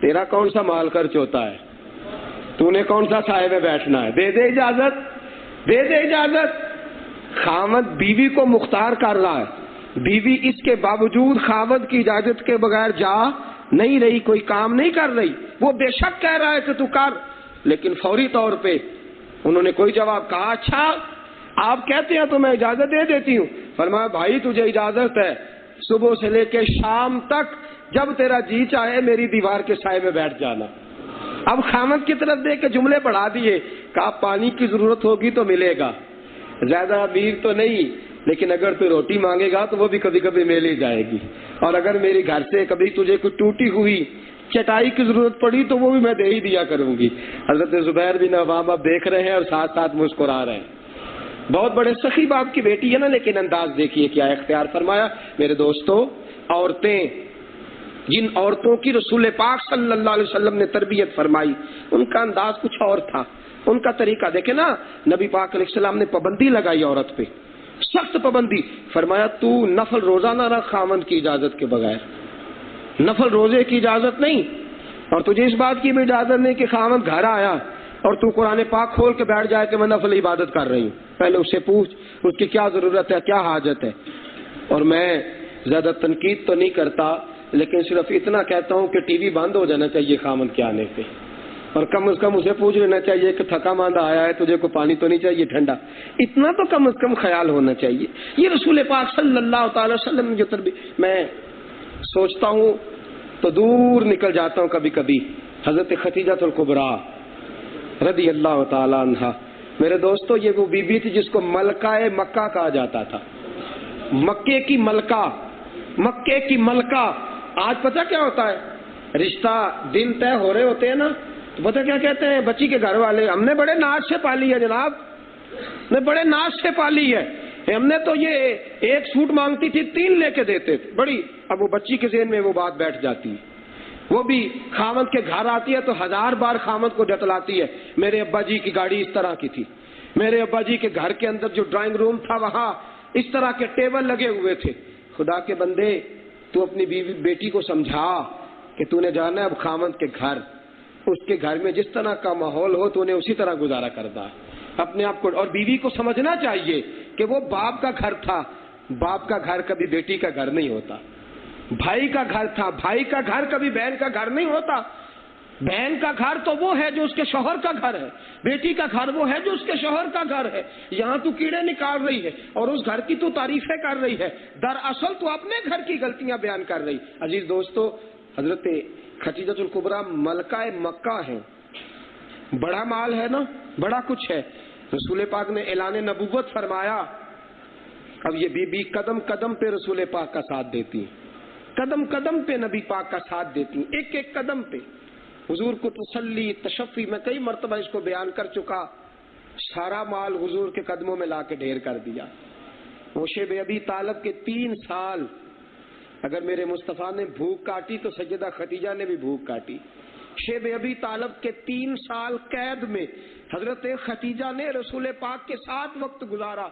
تیرا کون سا مال خرچ ہوتا ہے، تو نے کون سا سائے میں بیٹھنا ہے، دے دے اجازت، دے دے اجازت۔ خاوند بیوی کو مختار کر رہا ہے، بیوی اس کے باوجود خاوند کی اجازت کے بغیر جا نہیں رہی، کوئی کام نہیں کر رہی، وہ بے شک کہہ رہا ہے کہ تو کر، لیکن فوری طور پہ انہوں نے کوئی جواب، کہا اچھا آپ کہتے ہیں تو میں اجازت دے دیتی ہوں۔ فرمایا بھائی تجھے اجازت ہے صبح سے لے کے شام تک جب تیرا جی چاہے میری دیوار کے سائے میں بیٹھ جانا۔ اب خاوند کی طرف دیکھ کے جملے بڑھا دیے، کہا پانی کی ضرورت ہوگی تو ملے گا، زیادہ امیر تو نہیں، لیکن اگر تو روٹی مانگے گا تو وہ بھی کبھی کبھی مل ہی جائے گی، اور اگر میری گھر سے کبھی تجھے کوئی ٹوٹی ہوئی چٹائی کی ضرورت پڑی تو وہ بھی میں دے ہی دیا کروں گی۔ حضرت زبیر بن عوام اب دیکھ رہے ہیں اور ساتھ ساتھ مسکرا رہے ہیں، بہت بڑے سخی باپ کی بیٹی ہے نا، لیکن انداز دیکھیے کیا اختیار فرمایا۔ میرے دوستو، عورتیں، جن عورتوں کی رسول پاک صلی اللہ علیہ وسلم نے تربیت فرمائی، ان کا انداز کچھ اور تھا، ان کا طریقہ دیکھیں نا، نبی پاک علیہ السلام نے پابندی لگائی عورت پہ، سخت پابندی، فرمایا تو نفل روزہ نہ رکھ خاوند کی اجازت کے بغیر، نفل روزے کی اجازت نہیں، اور تجھے اس بات کی بھی اجازت نہیں کہ خاوند گھر آیا اور تو قرآن پاک کھول کے بیٹھ جائے کہ میں نفل عبادت کر رہی ہوں، پہلے اس سے پوچھ اس کی کیا ضرورت ہے، کیا حاجت ہے۔ اور میں زیادہ تنقید تو نہیں کرتا، لیکن صرف اتنا کہتا ہوں کہ ٹی وی بند ہو جانا چاہیے خاوند کے آنے پہ، اور کم از کم اسے پوچھ لینا چاہیے کہ تھکا ماندہ آیا ہے تجھے کوئی پانی تو نہیں چاہیے ٹھنڈا، اتنا تو کم از کم خیال ہونا چاہیے۔ یہ رسول پاک صلی اللہ تعالی وسلم نے جو تربیت، میں سوچتا ہوں تو دور نکل جاتا ہوں کبھی کبھی، حضرت خدیجہ الکبریٰ رضی اللہ تعالی عنہا، میرے دوستو یہ وہ بی بی تھی جس کو ملکہ مکہ کہا جاتا تھا، مکے کی ملکہ، مکے کی ملکہ۔ آج پتہ کیا ہوتا ہے، رشتہ دن طے ہو رہے ہوتے ہیں نا، تو پتہ کیا کہتے ہیں بچی کے گھر والے، ہم نے بڑے ناز سے پالی ہے جناب، نے بڑے ناز سے پالی ہے، ہم نے تو یہ ایک سوٹ مانگتی تھی 3 لے کے دیتے تھے، بڑی، اب وہ بچی کے ذہن میں وہ بات بیٹھ جاتی ہے، وہ بھی خاوند کے گھر آتی ہے تو 1000 بار خاوند کو جتلاتی ہے، میرے ابا جی کی گاڑی اس طرح کی تھی، میرے ابا جی کے گھر کے اندر جو ڈرائنگ روم تھا وہاں اس طرح کے ٹیبل لگے ہوئے تھے۔ خدا کے بندے، تو اپنی بیٹی کو سمجھا کہ تو نے جانا ہے اب خاوند کے گھر، اس کے گھر میں جس طرح کا ماحول ہو تو نے اسی طرح گزارا کرنا اپنے آپ کو، اور بیوی کو سمجھنا چاہیے کہ وہ باپ کا گھر تھا، باپ کا گھر کبھی بیٹی کا گھر نہیں ہوتا، بھائی کا گھر تھا، بھائی کا گھر کبھی بہن کا گھر نہیں ہوتا، بہن کا گھر تو وہ ہے جو اس کے شوہر کا گھر ہے، بیٹی کا گھر وہ ہے جو اس کے شوہر کا گھر ہے۔ یہاں تو کیڑے نکال رہی ہے اور اس گھر کی تو تعریفیں کر رہی ہے، دراصل تو اپنے گھر کی غلطیاں بیان کر رہی۔ عزیز دوستو، حضرت خدیجہ الکبریٰ ملکہ مکہ ہے، بڑا مال ہے نا، بڑا کچھ ہے، رسول پاک نے اعلان نبوت فرمایا، اب یہ بی بی قدم قدم پہ رسول پاک کا ساتھ دیتی ہیں، قدم قدم پہ نبی پاک کا ساتھ دیتی ہیں، ایک ایک قدم پہ حضور کو تسلی تشفی، میں کئی مرتبہ اس کو بیان کر چکا، سارا مال حضور کے قدموں میں لا کے ڈھیر کر دیا۔ موشے بے ابی طالب کے 3 سال اگر میرے مصطفیٰ نے بھوک کاٹی تو سیدہ خدیجہ نے بھی بھوک کاٹی، شیب ابی طالب کے 3 سال قید میں حضرت خدیجہ نے رسول پاک کے ساتھ وقت گزارا،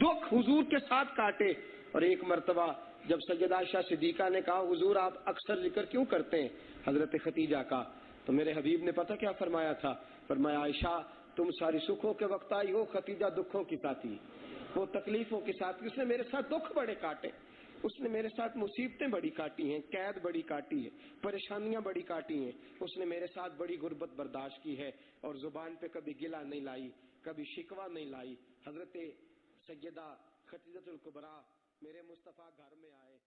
دکھ حضور کے ساتھ کاٹے. اور ایک مرتبہ جب سیدہ عائشہ صدیقہ نے کہا حضور آپ اکثر ذکر کیوں کرتے ہیں حضرت خدیجہ کا، تو میرے حبیب نے پتہ کیا فرمایا تھا؟ فرمایا عائشہ تم ساری سکھوں کے وقت آئی ہو، خدیجہ دکھوں کی ساتھی، وہ تکلیفوں کے ساتھ. اس نے میرے ساتھ دکھ بڑے کاٹے، اس نے میرے ساتھ مصیبتیں بڑی کاٹی ہیں، قید بڑی کاٹی ہے، پریشانیاں بڑی کاٹی ہیں. اس نے میرے ساتھ بڑی غربت برداشت کی ہے اور زبان پہ کبھی گلہ نہیں لائی، کبھی شکوہ نہیں لائی. حضرت سیدہ خدیجہ الکبریٰ میرے مصطفیٰ گھر میں آئے.